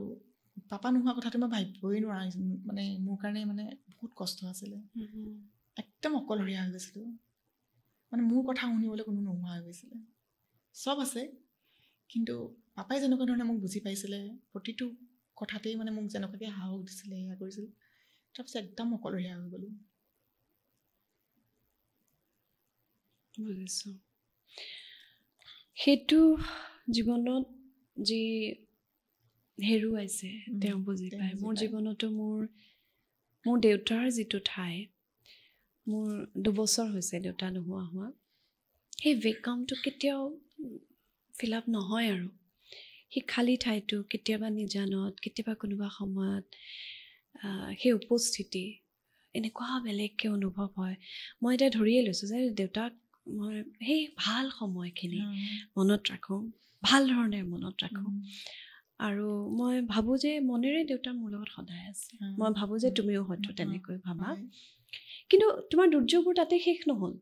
পাপা নোহোৱা কথাটো মই ভাবিবই নোৱাৰা মানে মোৰ কাৰণে মানে বহুত কষ্ট আছিলে একদম অকলশৰীয়া হৈ গৈছিলোঁ মানে মোৰ কথা শুনিবলৈ কোনো নোহোৱা হৈ গৈছিলে চব আছে কিন্তু পাপাই যেনেকুৱা ধৰণে মোক বুজি পাইছিলে প্ৰতিটো কথাতেই মানে মোক যেনেকুৱাকৈ সাহস দিছিলে সেয়া কৰিছিল তাৰপিছত একদম অকলশৰীয়া হৈ গ'লোঁ বুজিছোঁ সেইটো জীৱনত যি হেৰুৱাইছে তেওঁ বুজি পায় মোৰ জীৱনতো মোৰ দেউতাৰ যিটো ঠাই মোৰ 2 বছৰ হৈছে দেউতা নোহোৱা হোৱা সেই ভেকামটো কেতিয়াও ফিল আপ নহয় আৰু সেই খালী ঠাইটো কেতিয়াবা নিজানত কেতিয়াবা কোনোবা সময়ত সেই উপস্থিতি এনেকুৱা বেলেগকৈ অনুভৱ হয় মই এতিয়া ধৰিয়ে লৈছোঁ যে দেউতাক মই সেই ভাল সময়খিনি মনত ৰাখোঁ ভাল ধৰণে মনত ৰাখোঁ আৰু মই ভাবোঁ যে মনেৰে দেউতা মোৰ লগত সদায় আছে মই ভাবোঁ যে তুমিও হয়তো তেনেকৈ ভাবা কিন্তু তোমাৰ দুৰ্যোগবোৰ তাতে শেষ নহ'ল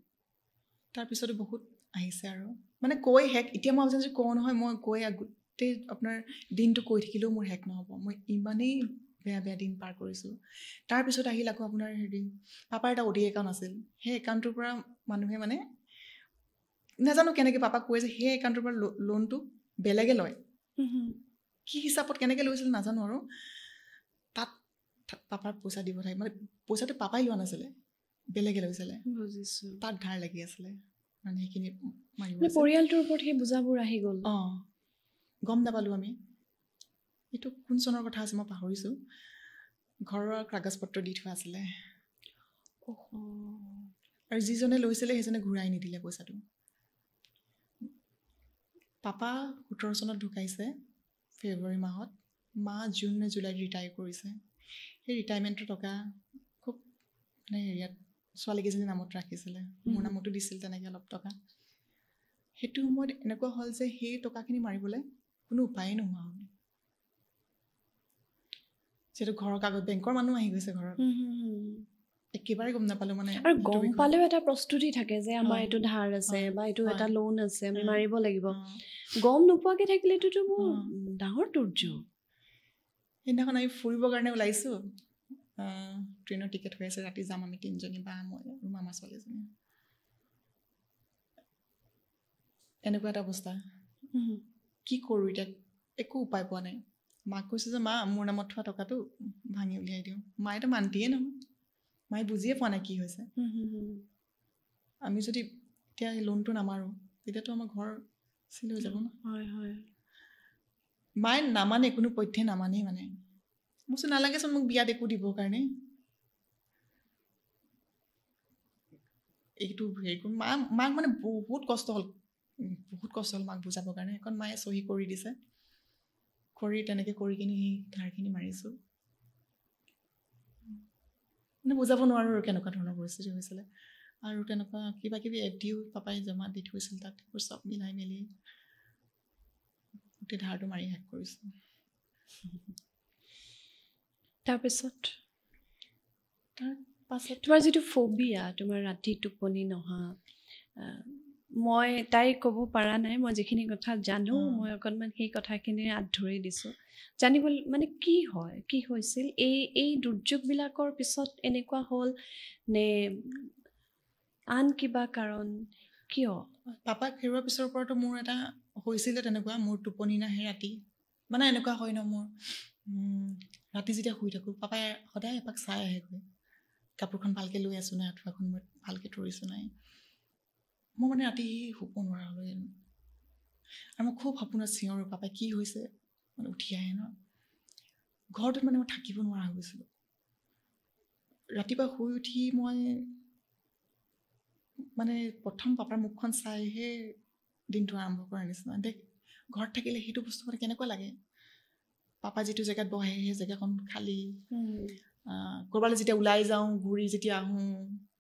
তাৰপিছতো বহুত আহিছে আৰু মানে কৈ শেষ এতিয়া মই ভাবিছোঁ যে কওঁ নহয় মই কৈ গোটেই আপোনাৰ দিনটো কৈ থাকিলেও মোৰ শেষ নহ'ব মই ইমানেই বেয়া দিন পাৰ কৰিছোঁ তাৰপিছত আহিল আকৌ আপোনাৰ পাপাৰ এটা অডি একাউণ্ট আছিল সেই একাউণ্টটোৰ পৰা মানুহে মানে নাজানো কেনেকৈ পাপাক কৈ যে সেই একাউণ্টটোৰ পৰা লোনটো বেলেগে লয় কি হিচাপত কেনেকৈ লৈছিল নাজানো আৰু তাত পাপাৰ পইচা দিব থাকে মানে পইচাটো পাপাই লোৱা নাছিলে বেলেগে লৈছিলে বুজিছোঁ তাত ধাৰ লাগি আছিলে মানে সেইখিনি মাৰিব পৰিয়ালটোৰ ওপৰত সেই বুজাবোৰ আহি গ'ল গম নাপালোঁ আমি এইটো কোন চনৰ কথা আছে মই পাহৰিছোঁ ঘৰৰ কাগজ পত্ৰ দি থোৱা আছিলে আৰু যিজনে লৈছিলে সেইজনে ঘূৰাই নিদিলে পইচাটো পাপা 17 চনত ঢুকাইছে ফেব্ৰুৱাৰী মাহত মা জুন নে জুলাইত ৰিটায়াৰ কৰিছে সেই ৰিটায়াৰমেণ্টৰ টকা খুব মানে হেৰিয়াত ছোৱালীকেইজনীৰ নামত ৰাখিছিলে মোৰ নামতো দিছিল তেনেকৈ অলপ টকা সেইটো সময়ত এনেকুৱা হ'ল যে সেই টকাখিনি মাৰিবলৈ কোনো উপায়েই নোহোৱা হ'ল যেটো ঘৰৰ কাগজ বেংকৰ মানুহ আহি গৈছে ঘৰত একেবাৰে গম নাপালো মানে আৰু গম পালেও এটা প্ৰস্তুতি থাকে যে আমাৰ হয়, এইটো ধাৰ আছে হয়, বা এইটো হয়। এটা লোন আছে আমি হয়। মাৰিব লাগিব অ। গম নোপোৱাকে থাকিলেতো মোৰ অ। ডাঙৰ দুৰ্যোগ সেইদিনাখন আমি ফুৰিবৰ কাৰণে ওলাইছো ট্ৰেইনৰ টিকেট হৈ আছে ৰাতি যাম আমি 3জনী বা মই আৰু মামা ছোৱালীজনী এনেকুৱা এটা অৱস্থা কি কৰোঁ এতিয়া একো উপায় পোৱা নাই মাক কৈছোঁ যে মা মোৰ নামত থোৱা টকাটো ভাঙি উলিয়াই দিওঁ মায়েতো মান্তিয়ে নহয় মায়ে বুজিয়ে পোৱা নাই কি হৈছে আমি যদি এতিয়া লোনটো নামাৰোঁ তেতিয়াতো আমাৰ ঘৰ চিল হৈ যাব ন হয় হয় মায়ে নামানে কোনো পধ্যে নামানেই মানে মোৰ চোন নালাগেচোন মোক বিয়াত একো দিবৰ কাৰণে এইটো হেৰি কৰোঁ মাক মানে বহুত কষ্ট হ'ল মাক বুজাবৰ কাৰণে এখন মায়ে চহী কৰি দিছে কৰি তেনেকৈ কৰি কিনি সেই ধাৰখিনি মাৰিছোঁ মানে বুজাব নোৱাৰোঁ আৰু কেনেকুৱা ধৰণৰ পৰিস্থিতি হৈছিলে আৰু তেনেকুৱা কিবা কিবি এফডিও পাপাই জমা দি থৈছিল তাত সেইবোৰ চব মিলাই মেলি গোটেই ধাৰটো মাৰি শেষ কৰিছোঁ তাৰপিছত তাৰপাছত তোমাৰ যিটো ফবিয়া তোমাৰ ৰাতি টোপনি নহা মই তাই ক'ব পৰা নাই মই যিখিনি কথা জানো মই অকণমান সেই কথাখিনিৰে হাত ধৰি দিছোঁ জানিব মানে কি হয় কি হৈছিল এই দুৰ্যোগবিলাকৰ পিছত এনেকুৱা হ'ল নে আন কিবা কাৰণ কিয় পাপাক হেৰুৱাৰ পিছৰ পৰাতো মোৰ এটা হৈছিলে তেনেকুৱা মোৰ টোপনি নাহে ৰাতি মানে এনেকুৱা হয় ন মোৰ ৰাতি যেতিয়া শুই থাকোঁ পাপাই সদায় এপাক চাই আহেগৈ কাপোৰখন ভালকৈ লৈ আছোঁ নাই আঁঠুৱাখন মই ভালকৈ ধৰিছোঁ নাই মই মানে ৰাতি শুব নোৱাৰা হ'লোঁ আৰু মই খুব সপোনত চিঞৰোঁ পাপাই কি হৈছে মানে উঠি আহে ন ঘৰটোত মানে মই থাকিব নোৱাৰা হৈ গৈছিলোঁ ৰাতিপুৱা শুই উঠি মই মানে প্ৰথম পাপাৰ মুখখন চাইহে দিনটো আৰম্ভ কৰাৰ নিচিনা দেখ ঘৰত থাকিলে সেইটো বস্তু মানে কেনেকুৱা লাগে পাপা যিটো জেগাত বহে সেই জেগাখন খালী ক'ৰবালৈ যেতিয়া ওলাই যাওঁ ঘূৰি যেতিয়া আহোঁ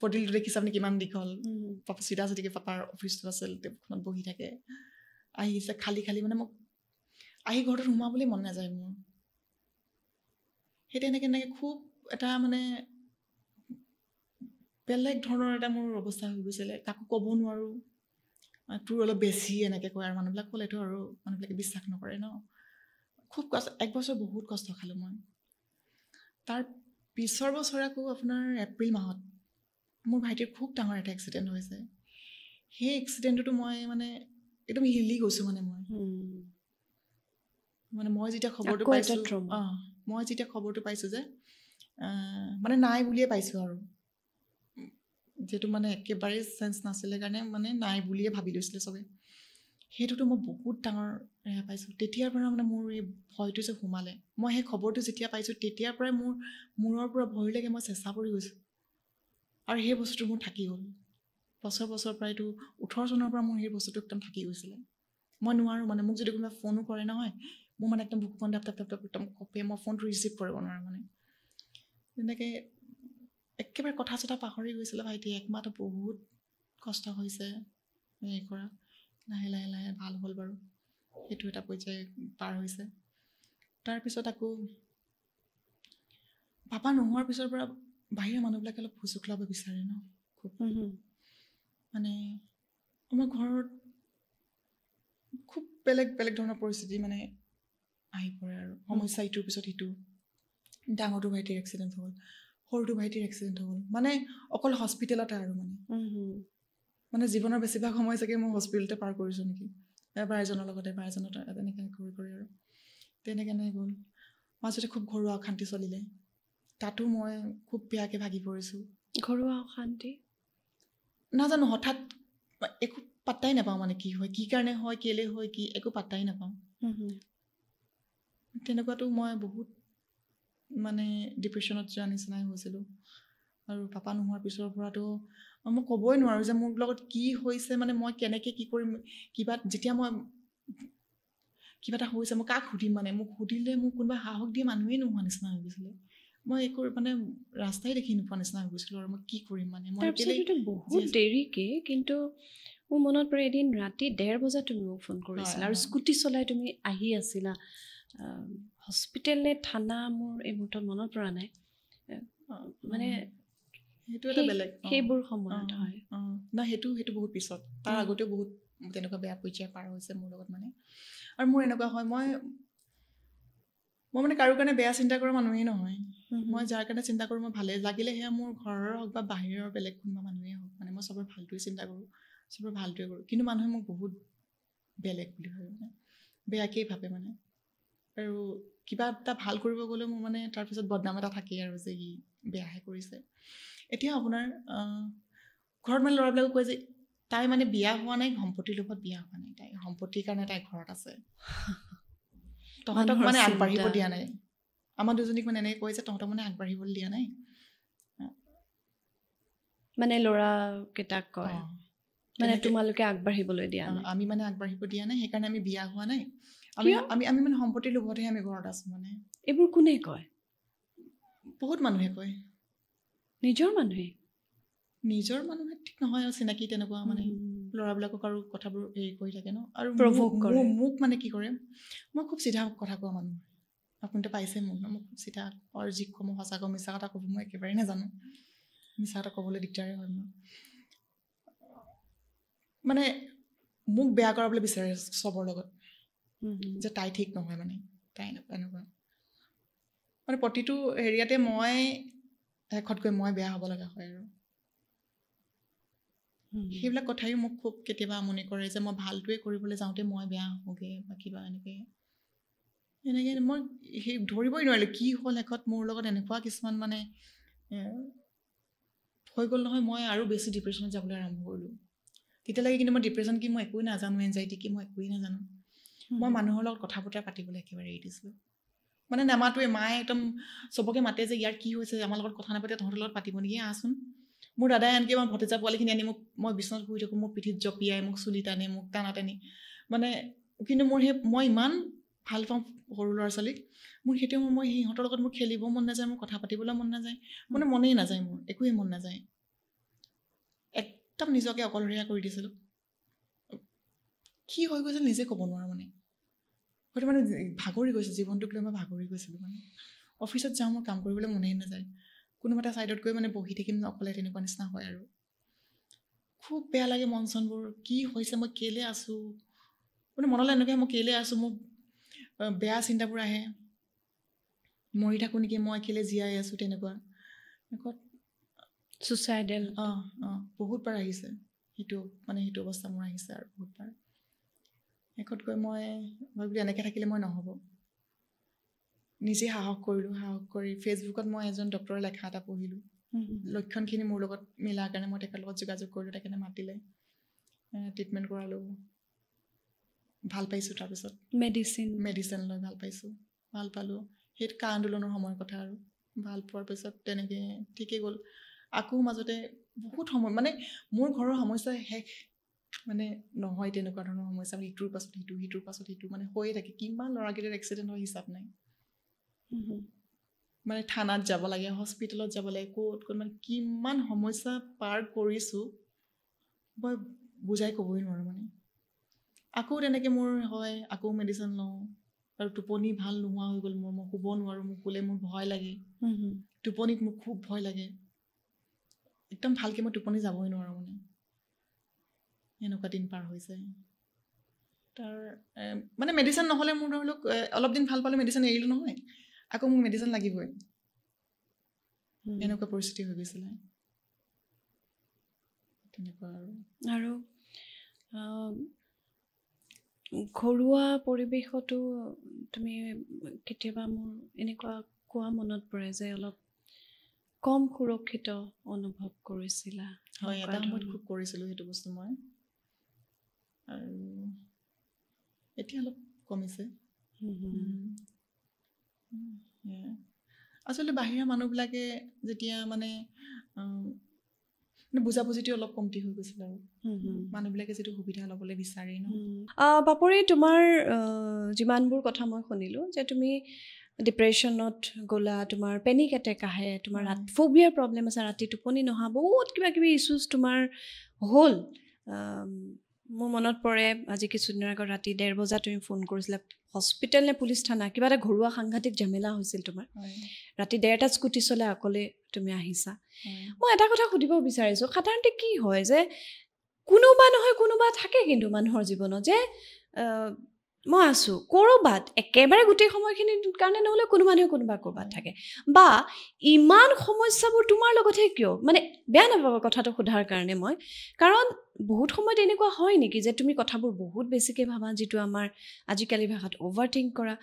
পদূলিটো দেখিছা আপুনি কিমান দীঘল পাপা চিধা চিধিকে পাপাৰ অফিচটো আছিল টেবুলখনত বহি থাকে আহিছে খালী খালী মানে মোক আহি ঘৰটোত সোমাবলৈ মন নাযায় মোৰ সেই তেনেকৈ খুব এটা মানে বেলেগ ধৰণৰ এটা মোৰ অৱস্থা হৈ গৈছিলে কাকো ক'ব নোৱাৰোঁ তোৰ অলপ বেছি এনেকৈ কয় আৰু মানুহবিলাক ক'লেতো আৰু মানুহবিলাকে বিশ্বাস নকৰে ন খুব কষ্ট 1 বছৰ বহুত কষ্ট খালোঁ মই তাৰ পিছৰ বছৰ আকৌ আপোনাৰ এপ্ৰিল মাহত মোৰ ভাইটিৰ খুব ডাঙৰ এটা এক্সিডেণ্ট হৈছে সেই এক্সিডেণ্টটো মই মানে একদম হিলি গৈছোঁ মানে মই যেতিয়া খবৰটো পাইছোঁ মই যেতিয়া খবৰটো পাইছোঁ যে মানে নাই বুলিয়ে পাইছোঁ আৰু যিহেতু মানে একেবাৰে চেঞ্চ নাছিলে কাৰণে মানে নাই বুলিয়ে ভাবি লৈছিলে চবে সেইটোতো মই বহুত ডাঙৰ ৰেহাই পাইছোঁ তেতিয়াৰ পৰা মানে মোৰ এই ভয়টো যে সোমালে মই সেই খবৰটো যেতিয়া পাইছোঁ তেতিয়াৰ পৰাই মোৰ মূৰৰ পৰা ভয় লাগে মই চেঁচা পৰি গৈছোঁ আৰু সেই বস্তুটো মোৰ থাকি গ'ল বছৰ প্ৰায়তো 18 চনৰ পৰা মোৰ সেই বস্তুটো একদম থাকি গৈছিলে মই নোৱাৰোঁ মানে মোক যদি কোনোবাই ফোনো কৰে নহয় মোৰ মানে একদম বুকুখন দাপ একদম কঁপে মই ফোনটো ৰিচিভ কৰিব নোৱাৰোঁ মানে তেনেকৈ একেবাৰে কথা চথা পাহৰি গৈছিলে ভাইটি 1 মাহটো বহুত কষ্ট হৈছে হেৰি কৰা লাহে লাহে লাহে ভাল হ'ল বাৰু সেইটো এটা পৰ্যায় পাৰ হৈছে তাৰপিছত আকৌ পাপা নোহোৱাৰ পিছৰ পৰা বাহিৰৰ মানুহবিলাকে অলপ সুযোগ ল'ব বিচাৰে ন খুব মানে আমাৰ ঘৰত খুব বেলেগ বেলেগ ধৰণৰ পৰিস্থিতি মানে আহি পৰে আৰু সমস্যা ইটোৰ পিছত সিটো ডাঙৰটো ভাইটিৰ এক্সিডেণ্ট হ'ল সৰুটো ভাইটিৰ এক্সিডেণ্ট হ'ল মানে অকল হস্পিটেলতে আৰু মানে জীৱনৰ বেছিভাগ সময় চাগে মই হস্পিটেলতে পাৰ কৰিছোঁ নেকি এবাৰ এজনৰ লগতে এবাৰ এজনৰ তেনেকৈ কৰি আৰু তেনেকৈ গ'ল মাজতে খুব ঘৰুৱা অশান্তি চলিলে তাতো মই খুব বেয়াকৈ ভাগি পৰিছোঁ ঘৰুৱা অশান্তি নাজানো হঠাৎ একো পাত্তাই নাপাওঁ মানে কি হয় কি কাৰণে হয় কেলৈ হয় কি একো পাত্তাই নাপাওঁ তেনেকুৱাতো মই বহুত মানে ডিপ্ৰেশ্যনত যোৱা নিচিনাই হৈছিলোঁ আৰু পাপা নোহোৱাৰ পিছৰ পৰাতো মই ক'বই নোৱাৰোঁ যে মোৰ লগত কি হৈছে মানে মই কেনেকৈ কি কৰিম যেতিয়া মই কিবা এটা হৈছে মই কাক সুধিম মানে মোক সুধিলে মোক কোনোবা সাহস দিয়ে মানুহেই নোহোৱা নিচিনা হৈ গৈছিলে মই একো মানে ৰাস্তাই দেখি নোপোৱা নিচিনা হৈ গৈছিলোঁ আৰু মই কি কৰিম মানে মই বহুত দেৰিকে কিন্তু মোৰ মনত পৰে এদিন ৰাতি 1:30 বজাত তুমি মোক ফোন কৰিছিলা আৰু স্কুটি চলাই তুমি আহি আছিলা হস্পিটেল নে থানা মোৰ এই মুহূৰ্তত মনত পৰা নাই মানে সেইটো এটা বেলেগ সেইবোৰ সময়ত হয় না সেইটো বহুত পিছত তাৰ আগতেও বহুত তেনেকুৱা বেয়া পৰ্যায় পাৰ হৈছে মোৰ লগত মানে আৰু মোৰ এনেকুৱা হয় মই মানে কাৰো কাৰণে বেয়া চিন্তা কৰা মানুহেই নহয় মই যাৰ কাৰণে চিন্তা কৰোঁ মই ভালে লাগিলে সেয়া মোৰ ঘৰৰ হওক বা বাহিৰৰ বেলেগ কোনোবা মানুহেই হওক মানে মই চবৰ ভালটোৱে চিন্তা কৰোঁ চবৰ ভালটোৱে কৰোঁ কিন্তু মানুহে মোক বহুত বেলেগ বুলি ভাবে মানে বেয়াকেই ভাবে মানে আৰু কিবা এটা ভাল কৰিব গ'লেও মোৰ মানে তাৰপিছত বদনাম এটা থাকেই আৰু যে ই বেয়াহে কৰিছে এতিয়া আপোনাৰ ঘৰত মানে ল'ৰাবিলাকে কয় যে তাই মানে বিয়া হোৱা নাই সম্পত্তিৰ লোভত বিয়া হোৱা নাই তাই সম্পত্তিৰ কাৰণে তাই ঘৰত আছে তহঁতক মানে আগবাঢ়িব দিয়া নাই আমাৰ দুজনীক মানে এনেকৈ কয় যে তহঁতক মানে আগবাঢ়িবলৈ দিয়া নাই মানে ল'ৰাকেইটাক কয় মানে তোমালোকে আগবাঢ়িবলৈ দিয়া নাই আমি মানে আগবাঢ়িব দিয়া নাই সেইকাৰণে আমি বিয়া হোৱা নাই আমি মানে সম্পত্তিৰ লোভতহে আমি ঘৰত আছো মানে এইবোৰ কোনে কয় বহুত মানুহে কয় নিজৰ মানুহে ঠিক নহয় আৰু চিনাকি তেনেকুৱা মানে ল'ৰাবিলাকক আৰু কথাবোৰ হেৰি কৰি থাকে ন আৰু মোক মানে কি কৰে মই খুব চিধা কথা কোৱা মানুহ আপুনিতো পাইছে মোক ন মোক খুব চিধা আৰু যি কওঁ মই সঁচা কওঁ মিছা কথা ক'ব মই একেবাৰে নাজানো মিছা কথা ক'বলৈ দিগদাৰে হয় মোৰ মানে মোক বেয়া কৰাবলৈ বিচাৰে চবৰ লগত যে তাই ঠিক নহয় মানে তাই এনেকুৱা মানে প্ৰতিটো হেৰিয়াতে মই শেষতকৈ মই বেয়া হ'ব লগা হয় আৰু সেইবিলাক কথাই মোক খুব কেতিয়াবা আমনি কৰে যে মই ভালটোৱে কৰিবলৈ যাওঁতে মই বেয়া হ'বগৈ বা কিবা এনেকৈ মই সেই ধৰিবই নোৱাৰিলোঁ কি হ'ল শেষত মোৰ লগত এনেকুৱা কিছুমান মানে হৈ গ'ল নহয় মই আৰু বেছি ডিপ্ৰেশ্যনত যাবলৈ আৰম্ভ কৰিলোঁ তেতিয়ালৈকে কিন্তু মই ডিপ্ৰেশ্যন কি মই একোৱেই নাজানো এনজাইটি কি মই একোৱেই নাজানো মই মানুহৰ লগত কথা বতৰা পাতিবলৈ একেবাৰে এৰি দিছিলোঁ মানে নামাতোৱে মায়ে একদম চবকে মাতে যে ইয়াৰ কি হৈছে আমাৰ লগত কথা নাপাতে তহঁতৰ লগত পাতিব নেকি আহচোন মোৰ দাদাই আনকি মই ভতিজা পোৱালিখিনি আনি মোক মই বিচনাত শুই থাকোঁ মোক পিঠিত জঁপিয়াই মোক চুলি টানে মোক টানা টানি মানে কিন্তু মোৰ মই ইমান ভাল পাওঁ সৰু ল'ৰা ছোৱালীক মোৰ সেইটো মই সিহঁতৰ লগত মোৰ খেলিব মন নাযায় মোৰ কথা পাতিবলৈ মন নাযায় মানে মনেই নাযায় মোৰ একোৱেই মন নাযায় একদম নিজকে অকলশৰীয়া কৰি দিছিলোঁ কি হৈ গৈছিল নিজে ক'ব নোৱাৰোঁ মানে হয়তো মানে ভাগৰি গৈছোঁ জীৱনটোক লৈ মই ভাগৰি গৈছিলোঁ মানে অফিচত যাওঁ মোৰ কাম কৰিবলৈ মনেই নাযায় কোনোবা এটা ছাইডত গৈ মানে বহি থাকিম অকলে তেনেকুৱা নিচিনা হয় আৰু খুব বেয়া লাগে মন চনবোৰ কি হৈছে মই কেলৈ আছোঁ মানে মনলৈ এনেকৈ মই কেলৈ আছোঁ মোক বেয়া চিন্তাবোৰ আহে মৰি থাকোঁ নেকি মই কেলৈ জীয়াই আছোঁ তেনেকুৱা ছুচাইডেল বহুতবাৰ আহিছে সেইটো অৱস্থা মোৰ আহিছে আৰু বহুতবাৰ শেষত গৈ মই ভাবিলোঁ এনেকৈ থাকিলে মই নহ'ব নিজে সাহস কৰি ফেচবুকত মই এজন ডক্টৰৰ লেখা এটা পঢ়িলোঁ লক্ষণখিনি মোৰ লগত মিলাৰ কাৰণে মই তেখেতৰ লগত যোগাযোগ কৰিলোঁ তেখেতে মাতিলে ট্ৰিটমেণ্ট কৰালোঁ ভাল পাইছোঁ তাৰপিছত মেডিচিন লৈ ভাল পালোঁ সেই কা আন্দোলনৰ সময়ৰ কথা আৰু ভাল পোৱাৰ পিছত তেনেকৈ ঠিকেই গ'ল আকৌ মাজতে বহুত সময় মানে মোৰ ঘৰৰ সমস্যা শেষ মানে নহয় তেনেকুৱা ধৰণৰ সমস্যা ইটোৰ পাছত সিটো মানে হৈয়ে থাকে কিমান ল'ৰাকেইটাৰ এক্সিডেণ্ট হয় হিচাপ নাই মানে থানাত যাব লাগে হস্পিটেলত যাব লাগে ক'ত মানে কিমান সমস্যা পাৰ কৰিছোঁ মই বুজাই ক'বই নোৱাৰোঁ মানে আকৌ তেনেকৈ মোৰ হয় আকৌ মেডিচিন লওঁ আৰু টোপনি ভাল নোহোৱা হৈ গ'ল মই শুব নোৱাৰোঁ মোক শুলে মোৰ ভয় লাগে টোপনিত মোৰ খুব ভয় লাগে একদম ভালকৈ মই টোপনি যাবই নোৱাৰোঁ মানে এনেকুৱা দিন পাৰ হৈছে তাৰ মানে মেডিচিন নহ'লে মোৰ ধৰি লওক অলপ দিন ভাল পালে মেডিচিন এৰিলোঁ নহয় আকৌ মোক মেডিচিন লাগিবই এনেকুৱা পৰিস্থিতি হৈ গৈছিলে তেনেকুৱা আৰু ঘৰুৱা পৰিৱেশতো তুমি কেতিয়াবা মোৰ এনেকুৱা কোৱা মনত পৰে যে অলপ কম সুৰক্ষিত অনুভৱ কৰিছিলা হয় এটা সময়ত খুব কৰিছিলোঁ সেইটো বস্তু মই আৰু এতিয়া অলপ কমিছে আচলতে বাহিৰা মানুহবিলাকে যেতিয়া মানে বুজাবুজিটো অলপ কমটি হৈ গৈছিল আৰু মানুহবিলাকে যিটো সুবিধা ল'বলৈ বিচাৰে ন বাপৰি তোমাৰ যিমানবোৰ কথা মই শুনিলোঁ যে তুমি ডিপ্ৰেশ্যনত গ'লা তোমাৰ পেনিক এটেক আহে তোমাৰ ফোবিয়াৰ প্ৰব্লেম আছে ৰাতি টোপনি নহা বহুত কিবা কিবি ইছ্যুজ তোমাৰ হ'ল মোৰ মনত পৰে আজি কিছুদিনৰ আগত ৰাতি 1:30 বজাত তুমি ফোন কৰিছিলা হস্পিটেল নে পুলিচ থানা কিবা এটা ঘৰুৱা সাংঘাতিক ঝামেলা হৈছিল তোমাৰ ৰাতি 1:30টাত স্কুটি চলাই অকলে তুমি আহিছা মই এটা কথা সুধিব বিচাৰিছোঁ সাধাৰণতে কি হয় যে কোনোবা নহয় কোনোবা থাকে কিন্তু মানুহৰ জীৱনত যে মই আছোঁ ক'ৰবাত একেবাৰে গোটেই সময়খিনিৰ কাৰণে নহ'লে কোনোবা নহয় কোনোবা ক'ৰবাত থাকে বা ইমান সমস্যাবোৰ তোমাৰ লগতহে কিয় মানে বেয়া নাপাবা কথাটো সোধাৰ কাৰণে মই কাৰণ বহুত সময়ত এনেকুৱা হয় নেকি যে তুমি কথাবোৰ বহুত বেছিকৈ ভাবা যিটো আমাৰ আজিকালি ভাষাত অভাৰথিংক কৰা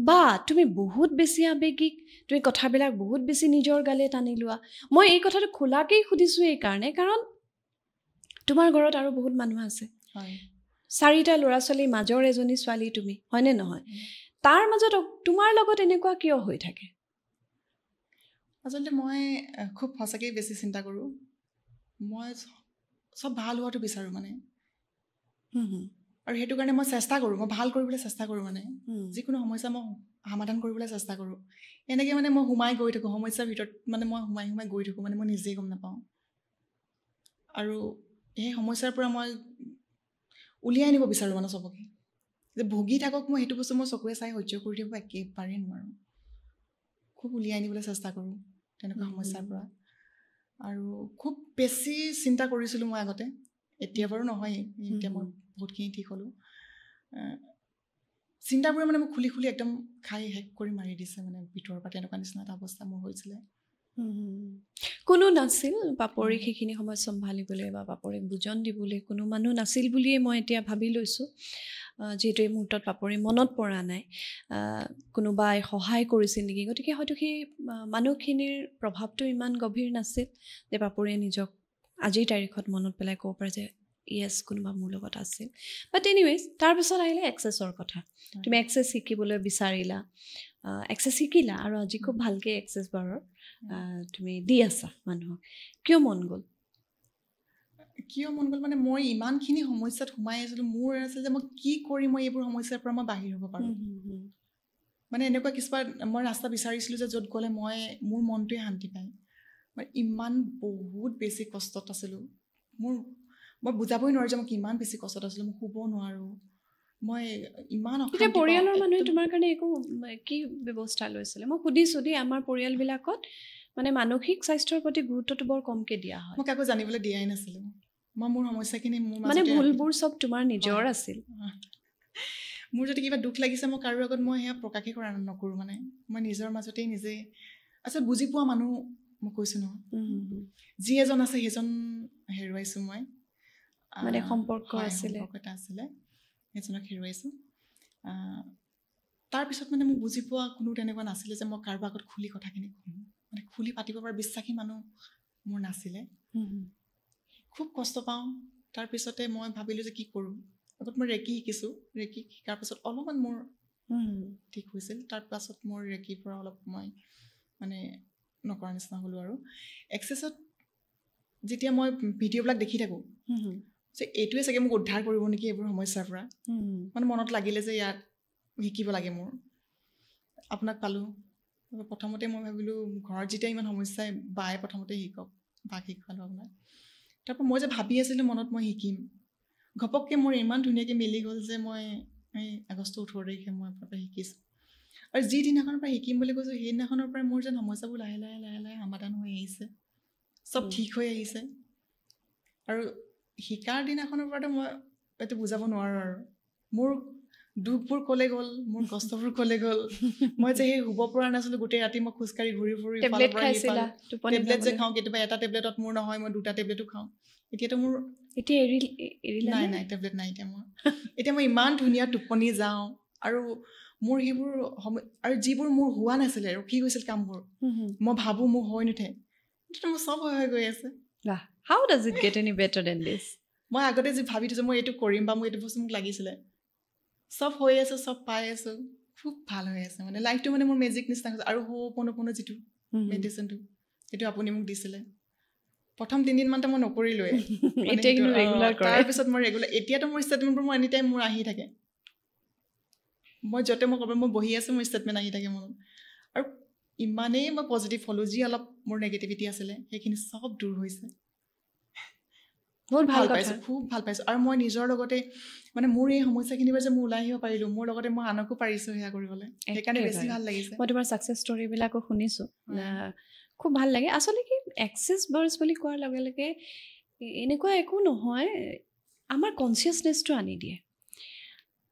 বা তুমি বহুত বেছি আৱেগিক তুমি কথাবিলাক বহুত বেছি নিজৰ গালে টানি লোৱা মই এই কথাটো খোলাকেই সুধিছোঁ এই কাৰণে কাৰণ তোমাৰ ঘৰত আৰু বহুত মানুহ আছে 4টা ল'ৰা ছোৱালীৰ মাজৰ এজনী ছোৱালী তুমি হয়নে নহয় তাৰ মাজত তোমাৰ লগত এনেকুৱা কিয় হৈ থাকে আচলতে মই খুব সঁচাকৈ বেছি চিন্তা কৰোঁ মই চব ভাল হোৱাটো বিচাৰোঁ মানে আৰু সেইটো কাৰণে মই চেষ্টা কৰোঁ মই ভাল কৰিবলৈ চেষ্টা কৰোঁ মানে যিকোনো সমস্যা মই সমাধান কৰিবলৈ চেষ্টা কৰোঁ এনেকৈ মানে মই সোমাই গৈ থাকোঁ সমস্যাৰ ভিতৰত মানে মই সোমাই সোমাই গৈ থাকোঁ মানে মই নিজেই গম নাপাওঁ আৰু সেই সমস্যাৰ পৰা মই উলিয়াই আনিব বিচাৰোঁ মানে চবকে যে ভুগি থাকক মই সেইটো বস্তু মই চকুৱে চাই সহ্য কৰি থাকিব একেবাৰে নোৱাৰোঁ খুব উলিয়াই আনিবলৈ চেষ্টা কৰোঁ তেনেকুৱা সমস্যাৰ পৰা আৰু খুব বেছি চিন্তা কৰিছিলোঁ মই আগতে এতিয়া বাৰু নহয় এতিয়া মই বহুতখিনি ঠিক হ'লোঁ চিন্তাবোৰে মানে মোক খুলি খুলি একদম খাই শেষ কৰি মাৰি দিছে মানে ভিতৰৰ পৰা তেনেকুৱা নিচিনা এটা অৱস্থা মোৰ হৈছিলে কোনো নাছিল পাপৰিক সেইখিনি সময় চম্ভালিবলৈ বা পাপৰিক বুজন দিবলৈ কোনো মানুহ নাছিল বুলিয়ে মই এতিয়া ভাবি লৈছোঁ যিহেতু এই মুহূৰ্তত পাপৰি মনত পৰা নাই কোনোবাই সহায় কৰিছিল নেকি গতিকে হয়তো সেই মানুহখিনিৰ প্ৰভাৱটো ইমান গভীৰ নাছিল যে পাপৰিয়ে নিজক আজিৰ তাৰিখত মনত পেলাই ক'ব পাৰে যে য়েছ কোনোবা মোৰ লগত আছিল বাট এনিৱেজ তাৰপিছত আহিলে এক্সেছৰ কথা তুমি এক্সেছ শিকিবলৈ বিচাৰিলা এক্সেছ শিকিলা আৰু আজি খুব ভালকৈ এক্সেছ বাৰৰ তুমি দি আছা মানুহক কিয় মন গ'ল মানে মই ইমানখিনি সমস্যাত সোমাই আছিলোঁ মোৰ আছিল যে মই কি কৰি মই এইবোৰ সমস্যাৰ পৰা মই বাহিৰ হ'ব পাৰোঁ মানে এনেকুৱা কিছুমান মই ৰাস্তা বিচাৰিছিলোঁ যে য'ত গ'লে মই মোৰ মনটোৱে শান্তি পায় মই ইমান বহুত বেছি কষ্টত আছিলোঁ মই বুজাবই নোৱাৰোঁ যে মই কিমান বেছি কষ্টত আছিলোঁ মই শুব নোৱাৰোঁ মই ইমান এতিয়া পৰিয়ালৰ মানুহে তোমাৰ কাৰণে একো কি ব্যৱস্থা লৈছিলে মই সুধিছোঁ দেই আমাৰ পৰিয়ালবিলাকত মানে মানসিক স্বাস্থ্যৰ প্ৰতি গুৰুত্বটো বৰ কমকৈ দিয়া হয় মই কাকো জানিবলৈ দিয়াই নাছিলোঁ মই মোৰ সমস্যাখিনি মোৰ মানে ভুলবোৰ চব তোমাৰ নিজৰ আছিল মোৰ যদি কিবা দুখ লাগিছে মই কাৰো আগত মই সেয়া প্ৰকাশে কৰা নকৰোঁ মানে মই নিজৰ মাজতেই নিজেই আচলতে বুজি পোৱা মানুহ মই কৈছোঁ নহয় যি এজন আছে সেইজন হেৰুৱাইছোঁ মই মানে সম্পৰ্ক এটা আছিলে সেইজনক হেৰুৱাইছোঁ তাৰপিছত মানে মোক বুজি পোৱা কোনো তেনেকুৱা নাছিলে যে মই কাৰোবাৰ আগত খুলি কথাখিনি ক'ম মানে খুলি পাতিব পৰা বিশ্বাসী মানুহ মোৰ নাছিলে খুব কষ্ট পাওঁ তাৰপিছতে মই ভাবিলোঁ যে কি কৰোঁ আগত মই ৰেকি শিকিছোঁ ৰেকি শিকাৰ পাছত অলপমান মোৰ ঠিক হৈছিল তাৰপাছত মোৰ ৰেকিৰ পৰা অলপ মই মানে নকৰা নিচিনা হ'লোঁ আৰু এক্সেছত যেতিয়া মই ভিডিঅ'বিলাক দেখি থাকোঁ যে এইটোৱে চাগে মোক উদ্ধাৰ কৰিব নেকি এইবোৰ সমস্যাৰ পৰা মানে মনত লাগিলে যে ইয়াত শিকিব লাগে মোৰ আপোনাক পালোঁ প্ৰথমতে মই ভাবিলোঁ ঘৰত যেতিয়া ইমান সমস্যাই বায়ে প্ৰথমতে শিকক বাক শিকালোঁ আপোনাক তাৰপৰা মই যে ভাবি আছিলোঁ মনত মই শিকিম ঘপককৈ মোৰ ইমান ধুনীয়াকৈ মিলি গ'ল যে মই এই আগষ্ট 18 তাৰিখে মই আপোনাৰ পৰা শিকিছোঁ আৰু যিদিনাখনৰ পৰা শিকিম বুলি কৈছোঁ সেইদিনাখনৰ পৰাই মোৰ যেন সমস্যাবোৰ লাহে লাহে লাহে লাহে সমাধান হৈ আহিছে চব ঠিক হৈ আহিছে আৰু শিকাৰ দিনাখনৰ পৰাতো মই এইটো বুজাব নোৱাৰোঁ আৰু মোৰ দুখবোৰ ক'লে গ'ল মোৰ কষ্টবোৰ ক'লে গ'ল মই যে সেই শুব পৰা নাছিলোঁ গোটেই ৰাতি মই খোজকাঢ়ি ঘূৰি ফুৰি টেবলেট যে খাওঁ কেতিয়াবা এটা টেবলেটত মোৰ নহয় মই 2টা টেবলেটো খাওঁ এতিয়াতো মোৰ এতিয়া নাই টেবলেট নাই এতিয়া মই ইমান ধুনীয়া টোপনি যাওঁ আৰু মোৰ সেইবোৰ আৰু যিবোৰ মোৰ হোৱা নাছিলে ৰখি গৈছিল কামবোৰ মই ভাবোঁ মোৰ হৈ নুঠে এতিয়া মোৰ চব হৈ গৈ আছে How does it get any better than this? মই আগতে যে ভাবি থৈছোঁ মই এইটো কৰিম বা মই এইটো বস্তু মোক লাগিছিলে চব হৈ আছে চব পাই আছোঁ খুব ভাল হৈ আছে মানে লাইফটো মানে মোৰ মেজিক নিচিনা হৈছে আৰু হোপনো যিটো মেডিচিনটো সেইটো আপুনি মোক দিছিলে প্ৰথম 3 দিনমানতে মই নকৰিলোৱে তাৰপিছত মই ৰেগুলাৰ এতিয়াতো মোৰ ষ্টেটমেণ্টবোৰ মোৰ এনি টাইম মোৰ আহি থাকে মই য'তে মই ক'ব মই বহি আছোঁ মোৰ ষ্টেটমেণ্ট আহি থাকে মনত আৰু ইমানেই মই পজিটিভ হ'লোঁ যি অলপ মোৰ নেগেটিভিটি আছিলে সেইখিনি চব দূৰ হৈছে বহুত ভাল কথা খুব ভাল পাইছোঁ আৰু মই নিজৰ লগতে মানে মোৰ এই সমস্যাখিনিৰ পৰা যে মই ওলাই আহিব পাৰিলোঁ মোৰ লগতে মই আনকো পাৰিছোঁ সেয়া কৰিবলৈ সেইকাৰণে বেছি ভাল লাগিছে মই তোমাৰ ছাকচেছ ষ্টৰিবিলাকো শুনিছোঁ খুব ভাল লাগে আচলতে কি এক্সেছ বাৰ্ডছ বুলি কোৱাৰ লগে লগে এনেকুৱা একো নহয় আমাৰ কনচিয়াছনেছটো আনি দিয়ে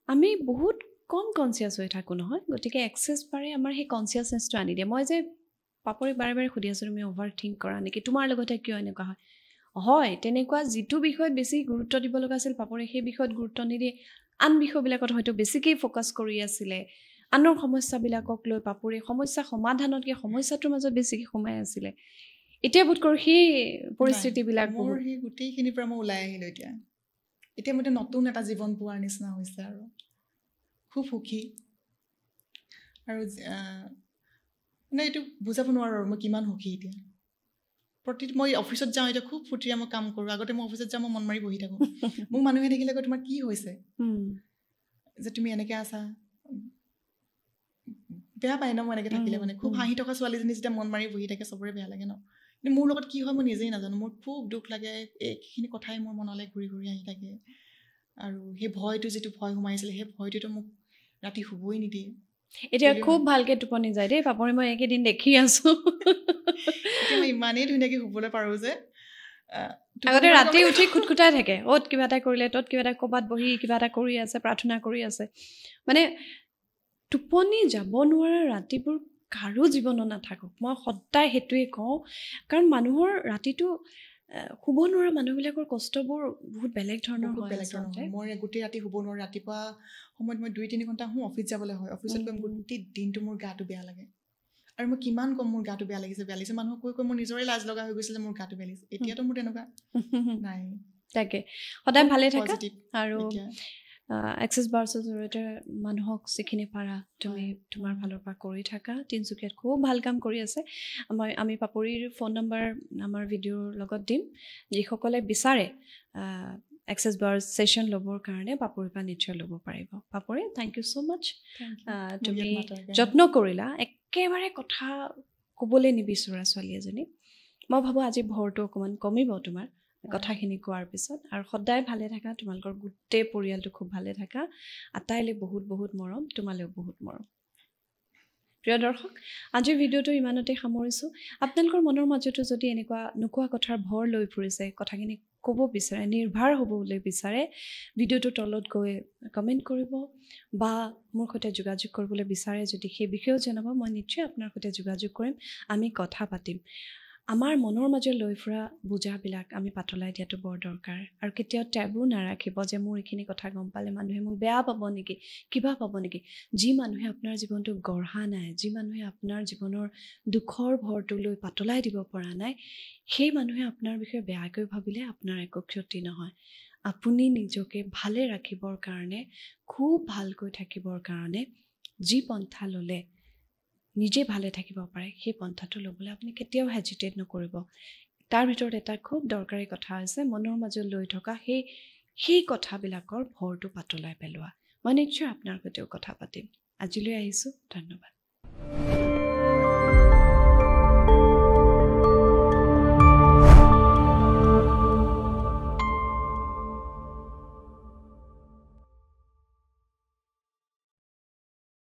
আমি বহুত কম কনচিয়াছ হৈ থাকোঁ নহয় গতিকে এক্সেছ বাৰে আমাৰ সেই কনচিয়াছনেছটো আনি দিয়ে মই যে পাপৰি বাৰে বাৰে সুধি আছোঁ তুমি অভাৰ থিংক কৰা নেকি তোমাৰ লগতে কিয় এনেকুৱা হয় তেনেকুৱা যিটো বিষয়ত বেছি গুৰুত্ব দিব লগা আছিল পাপৰে সেই বিষয়ত গুৰুত্ব নিদিয়ে আন বিষয়বিলাকত হয়তো বেছিকৈ ফ'কাছ কৰি আছিলে আনৰ সমস্যাবিলাকক লৈ পাপৰে সমস্যা সমাধানতকৈ সমস্যাটোৰ মাজত বেছিকৈ সোমাই আছিলে এতিয়া বোধ কৰোঁ সেই পৰিস্থিতিবিলাক মোৰ সেই গোটেইখিনিৰ পৰা মই ওলাই আহিলোঁ এতিয়া মই নতুন এটা জীৱন পোৱাৰ নিচিনা হৈছে আৰু খুব সুখী আৰু মানে এইটো বুজাব নোৱাৰোঁ আৰু মই কিমান সুখী এতিয়া মই অফিচত যাওঁ এতিয়া খুব ফূৰ্তিৰে মই কাম কৰোঁ আগতে মই অফিচত যাওঁ মই মন মাৰি বহি থাকোঁ মোক মানুহে দেখিলে কয় তোমাৰ কি হৈছে যে তুমি এনেকৈ আছা বেয়া পায় ন মই এনেকৈ থাকিলে মানে খুব হাঁহি থকা ছোৱালীজনী যেতিয়া মন মাৰি বহি থাকে চবৰে বেয়া লাগে ন কিন্তু মোৰ লগত কি হয় মই নিজেই নাজানো মোৰ খুব দুখ লাগে এইখিনি কথাই মোৰ মনলৈ ঘূৰি ঘূৰি আহি থাকে আৰু সেই ভয়টো যিটো ভয় সোমাইছিলে সেই ভয়টোতো মোক ৰাতি শুবই নিদিয়ে এতিয়া খুব ভালকৈ টোপনি যায় দেই পাপৰি মই এইকেইদিন দেখি আছোঁ এতিয়া মই ইমানেই ধুনীয়াকৈ শুবলৈ পাৰোঁ যে আগতে ৰাতি উঠি খুটখুটাই থাকে অ'ত কিবা এটা কৰিলে ত'ত কিবা এটা ক'ৰবাত বহি কিবা এটা কৰি আছে প্ৰাৰ্থনা কৰি আছে মানে টোপনি যাব নোৱাৰা ৰাতিবোৰ কাৰো জীৱনত নাথাকক মই সদায় সেইটোৱে কওঁ কাৰণ মানুহৰ ৰাতিটো শুব নোৱাৰা মানুহবিলাকৰ কষ্টবোৰ বহুত বেলেগ ধৰণৰ হয় মই গোটেই ৰাতি শুব নোৱাৰোঁ ৰাতিপুৱা সময়ত মই 2-3 ঘণ্টা শুওঁ অফিচ যাবলৈ হয় অফিচত গৈ গোটেই দিনটো মোৰ গাটো বেয়া লাগে আৰু মই কিমান কম মোৰ গাটো বেয়া লাগিছে মানুহক কৈ মোৰ নিজৰে লাজ লগা হৈ গৈছিলে মোৰ গাটো বেয়া লাগিছে এতিয়াতো মোৰ তেনেকুৱা নাই তাকে সদায় ভালে থাকা আৰু এক্সেছ বাৰ্ছৰ জৰিয়তে মানুহক যিখিনি পাৰা তুমি তোমাৰ ফালৰ পৰা কৰি থাকা তিনিচুকীয়াত খুব ভাল কাম কৰি আছে আমি পাপৰিৰ ফোন নম্বৰ আমাৰ ভিডিঅ'ৰ লগত দিম যিসকলে বিচাৰে এক্সেছ বাৰ্ছ ছেশ্যন ল'বৰ কাৰণে পাপৰিৰ পৰা নিশ্চয় ল'ব পাৰিব পাপৰি থেংক ইউ ছ' মাছ তুমি যত্ন কৰিলা একেবাৰে কথা ক'বলৈ নিবিচৰা ছোৱালী এজনী মই ভাবোঁ আজি ভৰটো অকণমান কমিব তোমাৰ কথাখিনি কোৱাৰ পিছত আৰু সদায় ভালে থাকা তোমালোকৰ গোটেই পৰিয়ালটো খুব ভালে থাকা আটাইলৈ বহুত বহুত মৰম তোমালৈও বহুত মৰম প্ৰিয় দৰ্শক আজিৰ ভিডিঅ'টো ইমানতে সামৰিছোঁ আপোনালোকৰ মনৰ মাজতো যদি এনেকুৱা নোকোৱা কথাৰ ভৰ লৈ ফুৰিছে কথাখিনি ক'ব বিচাৰে নিৰ্ভৰ হ'বলৈ বিচাৰে ভিডিঅ'টোৰ তলত গৈ কমেণ্ট কৰিব বা মোৰ সৈতে যোগাযোগ কৰিবলৈ বিচাৰে যদি সেই বিষয়েও জনাব মই নিশ্চয় আপোনাৰ সৈতে যোগাযোগ কৰিম আমি কথা পাতিম আমাৰ মনৰ মাজত লৈ ফুৰা বুজাবিলাক আমি পাতলাই দিয়াটো বৰ দৰকাৰ আৰু কেতিয়াও টেবু নাৰাখিব যে মোৰ এইখিনি কথা গম পালে মানুহে মোক বেয়া পাব নেকি কিবা পাব নেকি যি মানুহে আপোনাৰ জীৱনটো গঢ়া নাই যি মানুহে আপোনাৰ জীৱনৰ দুখৰ ভৰটো লৈ পাতলাই দিব পৰা নাই সেই মানুহে আপোনাৰ বিষয়ে বেয়াকৈ ভাবিলে আপোনাৰ একো ক্ষতি নহয় আপুনি নিজকে ভালে ৰাখিবৰ কাৰণে খুব ভালকৈ থাকিবৰ কাৰণে যি পন্থা ল'লে নিজে ভালে থাকিব পাৰে সেই পন্থাটো ল'বলৈ আপুনি কেতিয়াও হেজিটেট নকৰিব তাৰ ভিতৰত এটা খুব দৰকাৰী কথা হৈছে মনৰ মাজত লৈ থকা সেই কথাবিলাকৰ ভৰটো পাতলাই পেলোৱা মই নিশ্চয় আপোনাৰ সৈতেও কথা পাতিম আজিলৈ আহিছোঁ ধন্যবাদ